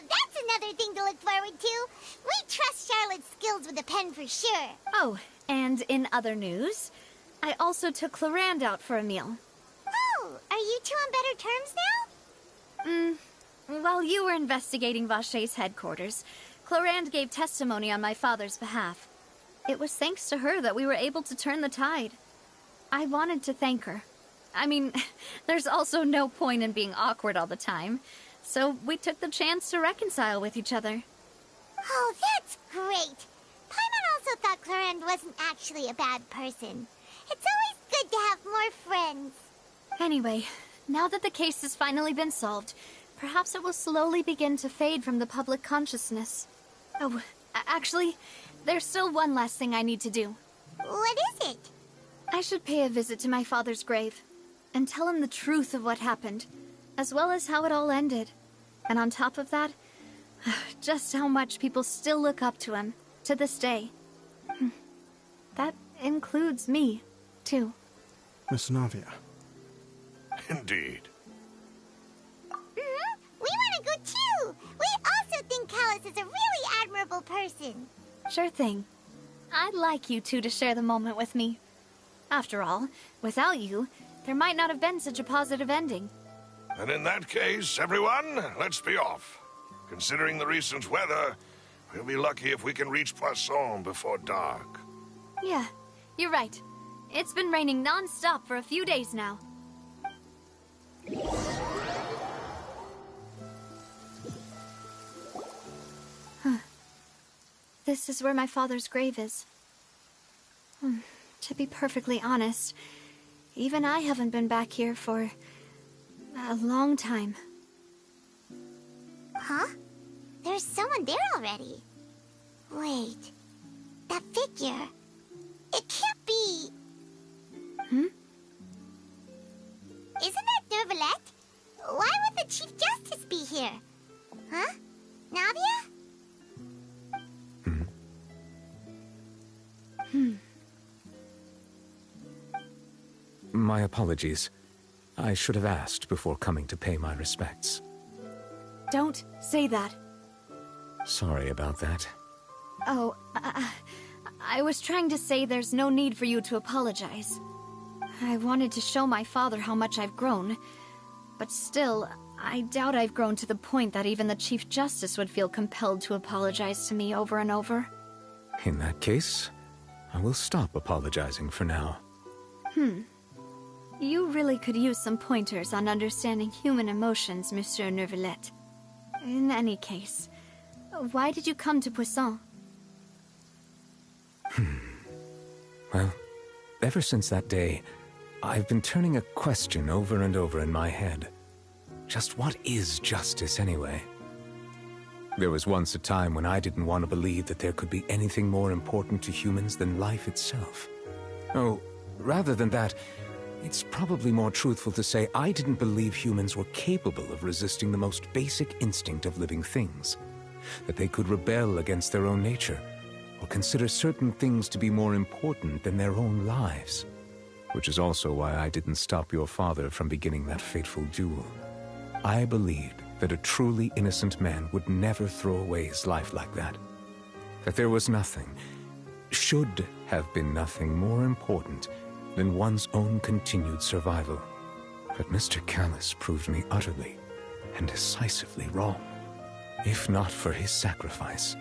that's another thing to look forward to. We trust Charlotte's skills with a pen for sure. Oh, and in other news, I also took Clarand out for a meal. Oh, are you two on better terms now? While you were investigating Vaché's headquarters, Clarand gave testimony on my father's behalf. It was thanks to her that we were able to turn the tide. I wanted to thank her. I mean, there's also no point in being awkward all the time, so we took the chance to reconcile with each other. Oh, that's great. Paimon also thought Clarand wasn't actually a bad person. It's always good to have more friends. Anyway, now that the case has finally been solved, perhaps it will slowly begin to fade from the public consciousness. Oh, actually, there's still one last thing I need to do. What is it? I should pay a visit to my father's grave, and tell him the truth of what happened, as well as how it all ended. And on top of that, just how much people still look up to him, to this day. That includes me, too. Miss Navia. Indeed. We want to go too! We also think Callus is a really admirable person. Sure thing. I'd like you two to share the moment with me. After all, without you, there might not have been such a positive ending. And in that case, everyone, let's be off. Considering the recent weather, we'll be lucky if we can reach Poisson before dark. Yeah, you're right. It's been raining non-stop for a few days now. This is where my father's grave is. To be perfectly honest, even I haven't been back here for a long time. Huh? There's someone there already. Wait. That figure. It can't be. Isn't that Nervalette? Why would the Chief Justice be here? Huh? Navia? My apologies. I should have asked before coming to pay my respects. don't say that. Sorry about that. Oh, I was trying to say there's no need for you to apologize. I wanted to show my father how much I've grown, but still, I doubt I've grown to the point that even the Chief Justice would feel compelled to apologize to me over and over. In that case, I will stop apologizing for now. You really could use some pointers on understanding human emotions, Monsieur Neuvillette. In any case, why did you come to Poisson? Well, ever since that day, I've been turning a question over and over in my head. Just what is justice, anyway? There was once a time when I didn't want to believe that there could be anything more important to humans than life itself. Oh, rather than that, it's probably more truthful to say I didn't believe humans were capable of resisting the most basic instinct of living things. That they could rebel against their own nature, or consider certain things to be more important than their own lives. Which is also why I didn't stop your father from beginning that fateful duel. I believed that a truly innocent man would never throw away his life like that. That there was nothing, should have been nothing more important than one's own continued survival. But Mr. Callus proved me utterly and decisively wrong. If not for his sacrifice,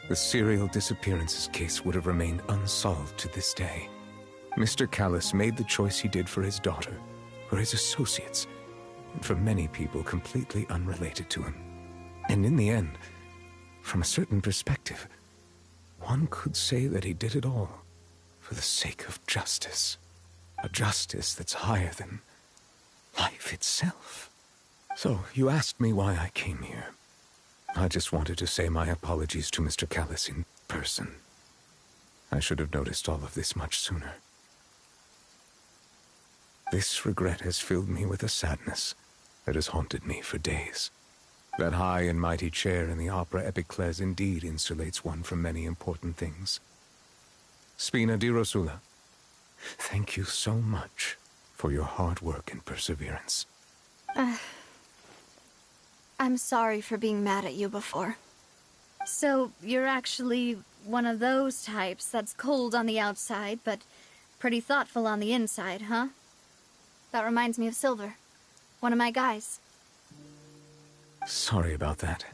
the serial disappearances case would have remained unsolved to this day. Mr. Callus made the choice he did for his daughter, for his associates, and for many people completely unrelated to him. And in the end, from a certain perspective, one could say that he did it all for the sake of justice. A justice that's higher than life itself. So, you asked me why I came here. I just wanted to say my apologies to Mr. Callus in person. I should have noticed all of this much sooner. This regret has filled me with a sadness that has haunted me for days. That high and mighty chair in the Opera Epiclese indeed insulates one from many important things. Spina di Rosula, thank you so much for your hard work and perseverance. I'm sorry for being mad at you before. So, you're actually one of those types that's cold on the outside, but pretty thoughtful on the inside, huh? That reminds me of Silver, one of my guys. Sorry about that.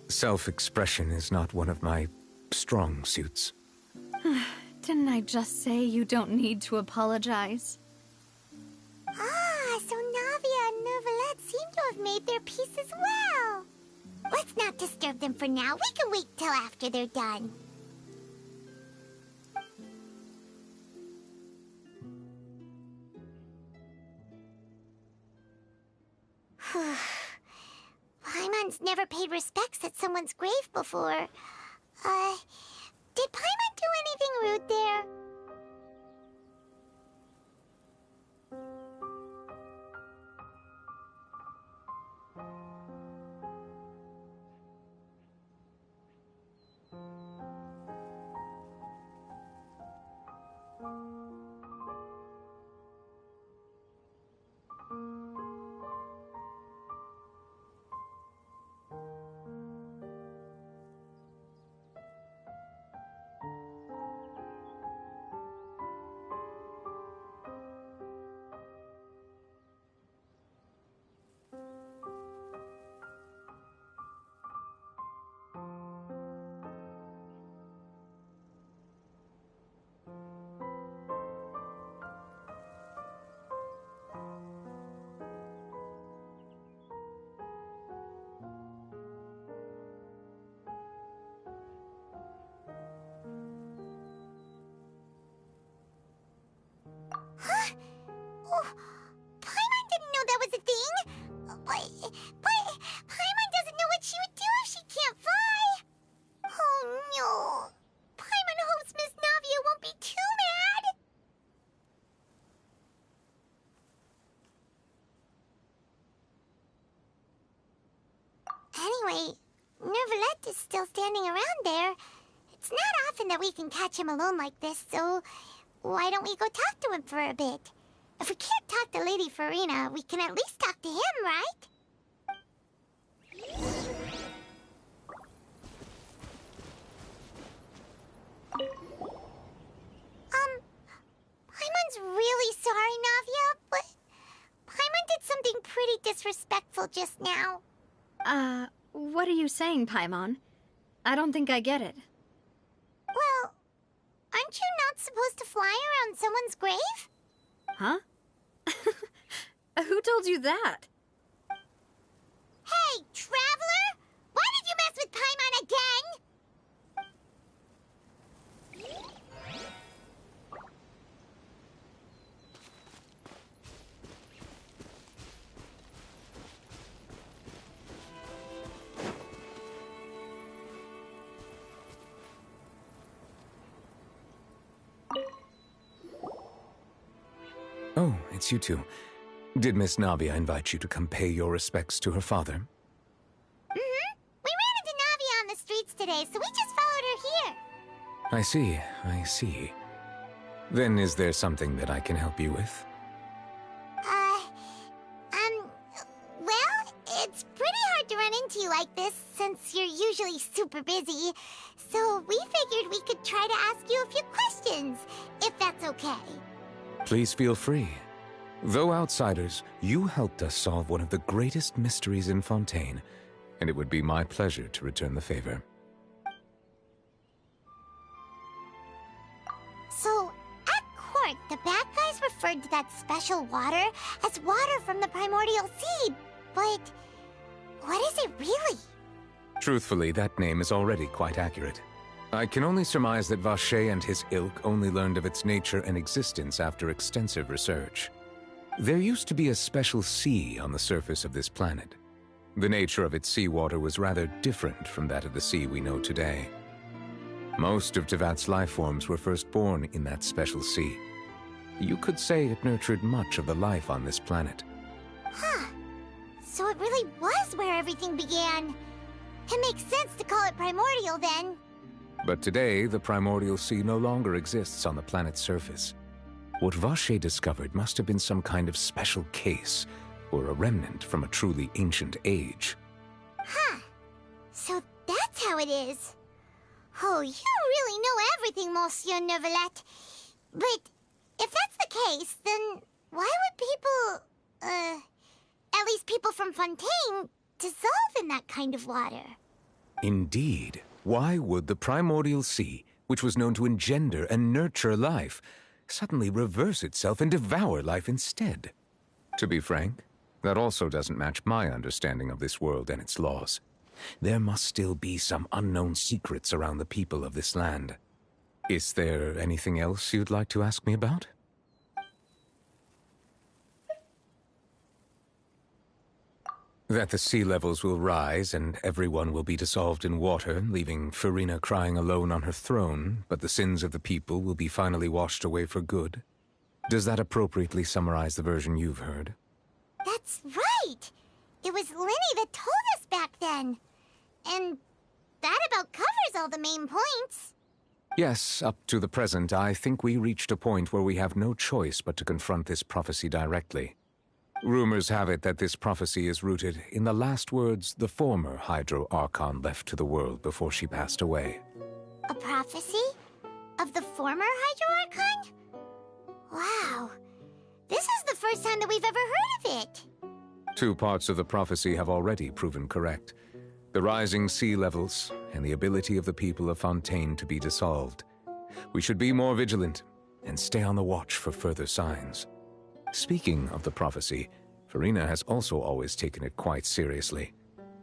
Self-expression is not one of my strong suits. Didn't I just say you don't need to apologize? Ah, so Navia and Neuvillette seem to have made their peace as well. Let's not disturb them for now. We can wait till after they're done. Paimon's never paid respects at someone's grave before. Did Paimon do anything rude there? Huh? Oh, Paimon didn't know that was a thing. But Paimon doesn't know what she would do if she can't fly. Oh no. Paimon hopes Miss Navia won't be too mad. Anyway, Neuvillette is still standing around there. It's not often that we can catch him alone like this, so why don't we go talk to him for a bit? If we can't talk to Lady Farina, we can at least talk to him, right? disrespectful just now. What are you saying, Paimon? I don't think I get it. Well, aren't you not supposed to fly around someone's grave? Huh? Who told you that? Hey, Traveler! Why did you mess with Paimon again? Oh, it's you two. Did Miss Navia invite you to come pay your respects to her father? Mm-hmm. We ran into Navia on the streets today, so we just followed her here. I see. Then is there something that I can help you with? Well, it's pretty hard to run into you like this, since you're usually super busy. So we figured we could try to ask you a few questions, if that's okay. Please feel free. Though outsiders, you helped us solve one of the greatest mysteries in Fontaine, and it would be my pleasure to return the favor. So, at court, the bad guys referred to that special water as water from the primordial sea, but what is it really? Truthfully, that name is already quite accurate. I can only surmise that Vacher and his ilk only learned of its nature and existence after extensive research. There used to be a special sea on the surface of this planet. The nature of its seawater was rather different from that of the sea we know today. Most of Tevat's life forms were first born in that special sea. You could say it nurtured much of the life on this planet. Huh. So it really was where everything began. It makes sense to call it primordial then. But today, the primordial sea no longer exists on the planet's surface. What Vacher discovered must have been some kind of special case, or a remnant from a truly ancient age. Huh. So that's how it is. Oh, you really know everything, Monsieur Neuvillette. But if that's the case, then why would people, at least people from Fontaine, dissolve in that kind of water? Indeed. Why would the primordial sea, which was known to engender and nurture life, suddenly reverse itself and devour life instead? To be frank, that also doesn't match my understanding of this world and its laws. There must still be some unknown secrets around the people of this land. Is there anything else you'd like to ask me about? That the sea levels will rise and everyone will be dissolved in water, leaving Farina crying alone on her throne, but the sins of the people will be finally washed away for good. Does that appropriately summarize the version you've heard? That's right! It was Linny that told us back then. And that about covers all the main points. Yes, up to the present, I think we reached a point where we have no choice but to confront this prophecy directly. Rumors have it that this prophecy is rooted in the last words the former Hydro Archon left to the world before she passed away. A prophecy? Of the former Hydro Archon? Wow. This is the first time that we've ever heard of it. Two parts of the prophecy have already proven correct. The rising sea levels and the ability of the people of Fontaine to be dissolved. We should be more vigilant and stay on the watch for further signs. Speaking of the prophecy, Farina has also always taken it quite seriously.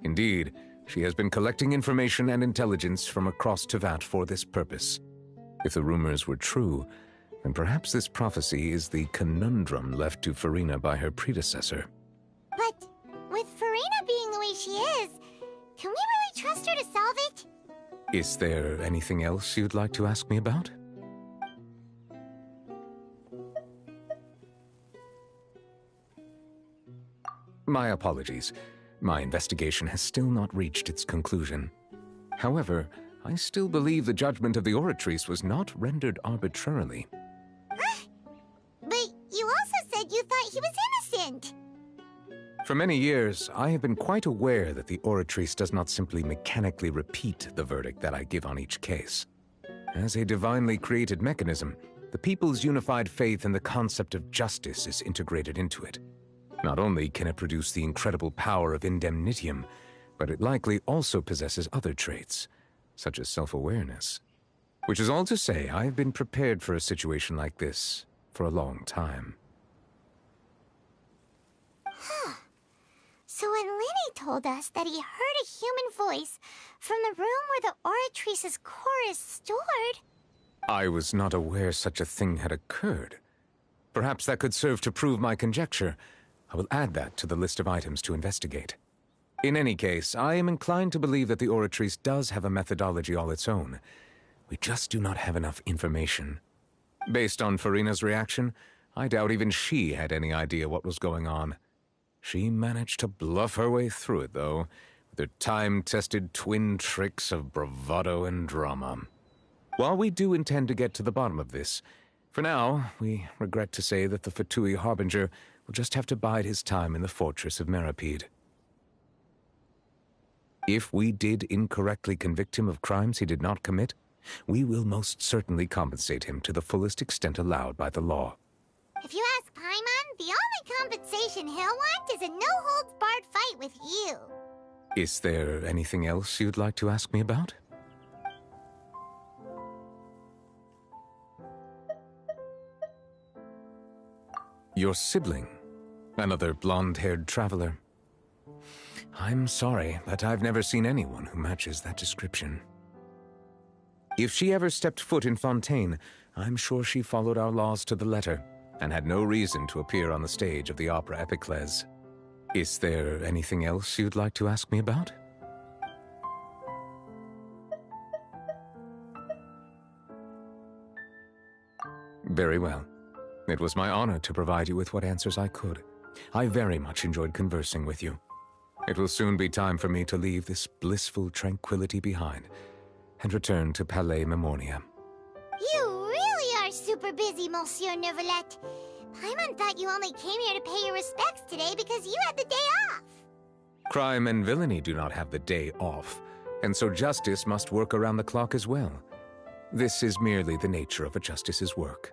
Indeed, she has been collecting information and intelligence from across Tevat for this purpose. If the rumors were true, then perhaps this prophecy is the conundrum left to Farina by her predecessor. But with Farina being the way she is, can we really trust her to solve it? Is there anything else you'd like to ask me about? My apologies. My investigation has still not reached its conclusion. However, I still believe the judgment of the Oratrice was not rendered arbitrarily. But you also said you thought he was innocent. For many years, I have been quite aware that the Oratrice does not simply mechanically repeat the verdict that I give on each case. As a divinely created mechanism, the people's unified faith in the concept of justice is integrated into it. Not only can it produce the incredible power of indemnitium, but it likely also possesses other traits, such as self-awareness. Which is all to say, I have been prepared for a situation like this for a long time. Huh. So when Lenny told us that he heard a human voice from the room where the Oratrice's core is stored... I was not aware such a thing had occurred. Perhaps that could serve to prove my conjecture. I will add that to the list of items to investigate. In any case, I am inclined to believe that the Oratrice does have a methodology all its own. We just do not have enough information. Based on Farina's reaction, I doubt even she had any idea what was going on. She managed to bluff her way through it, though, with her time-tested twin tricks of bravado and drama. While we do intend to get to the bottom of this, for now, we regret to say that the Fatui Harbinger will just have to bide his time in the fortress of Meripede. If we did incorrectly convict him of crimes he did not commit, we will most certainly compensate him to the fullest extent allowed by the law. If you ask Paimon, the only compensation he'll want is a no-holds-barred fight with you. Is there anything else you'd like to ask me about? Your sibling, another blonde-haired traveler. I'm sorry, but I've never seen anyone who matches that description. If she ever stepped foot in Fontaine, I'm sure she followed our laws to the letter, and had no reason to appear on the stage of the opera Epiclese. Is there anything else you'd like to ask me about? Very well. It was my honor to provide you with what answers I could. I very much enjoyed conversing with you. It will soon be time for me to leave this blissful tranquility behind and return to Palais Memornia. You really are super busy, Monsieur Neuvillette. Paimon thought you only came here to pay your respects today because you had the day off. Crime and villainy do not have the day off, and so justice must work around the clock as well. This is merely the nature of a justice's work.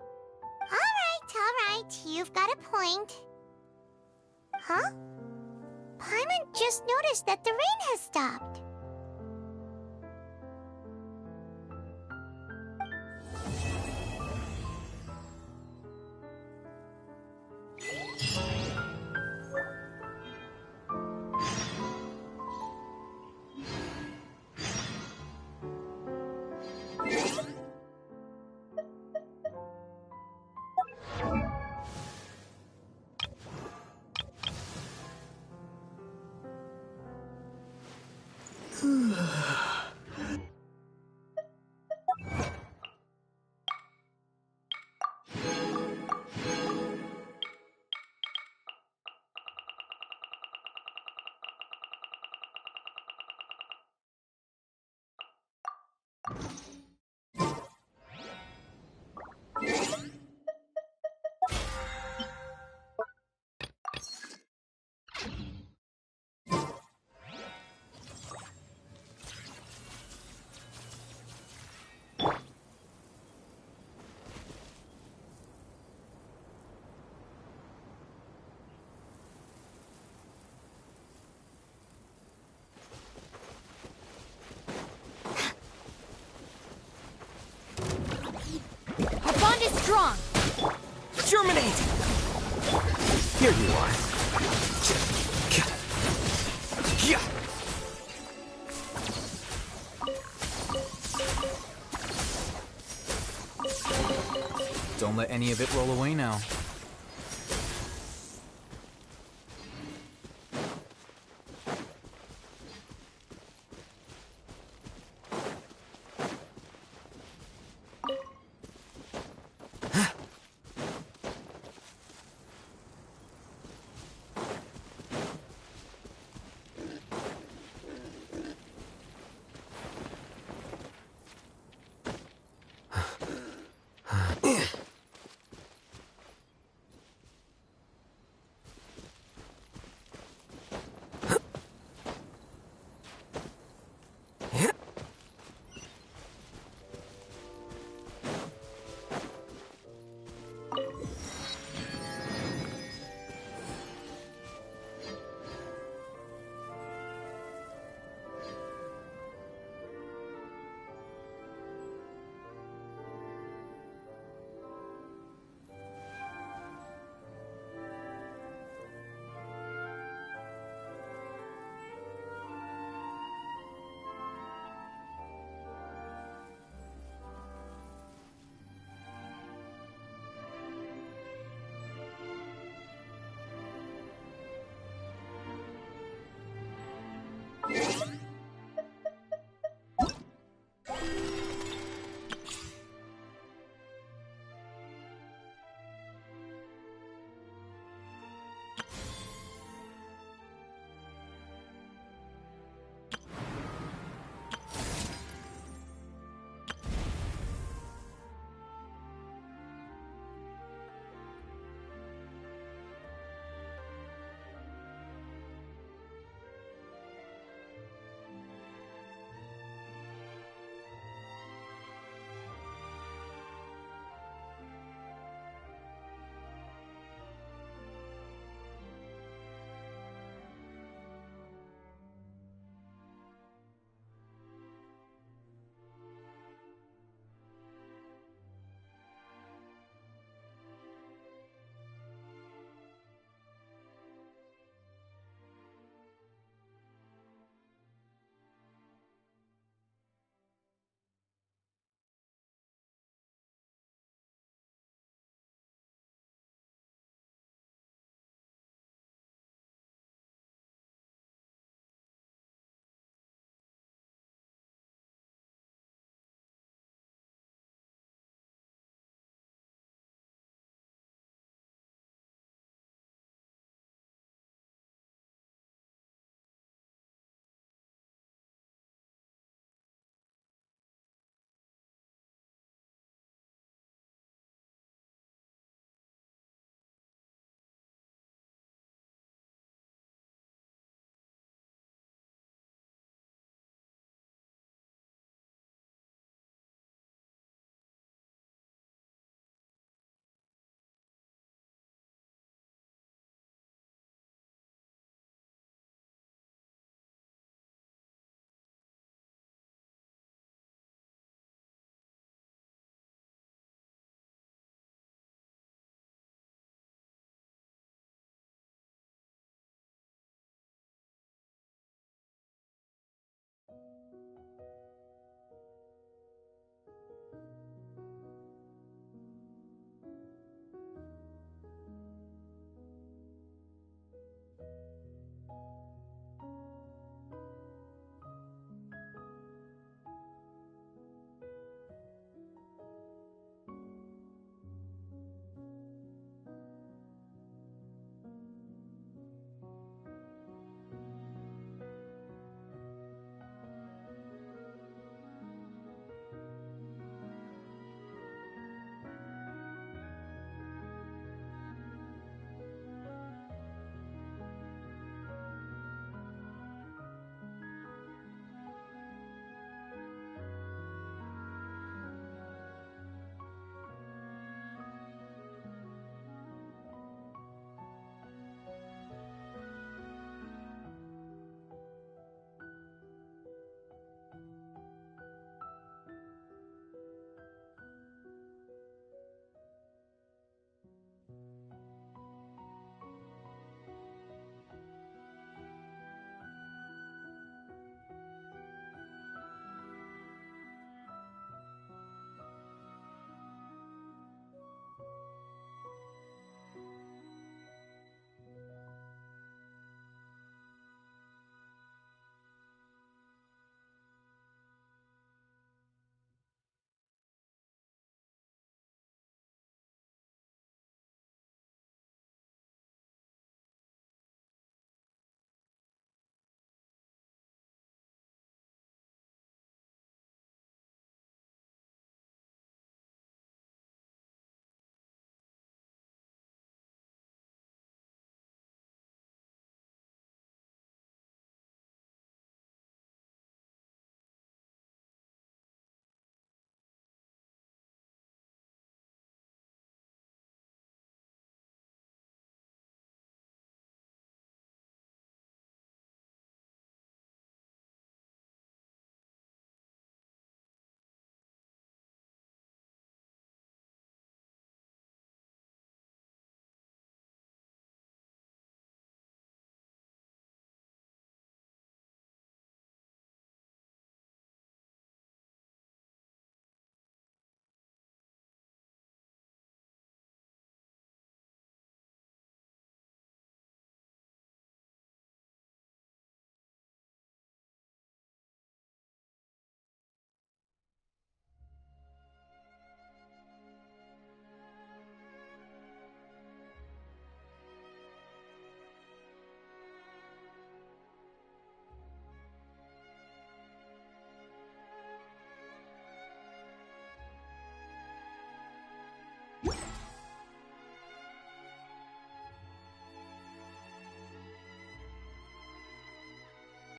All right, you've got a point. Huh? Paimon just noticed that the rain has stopped. Strong! Germinate! Here you are. Don't let any of it roll away now.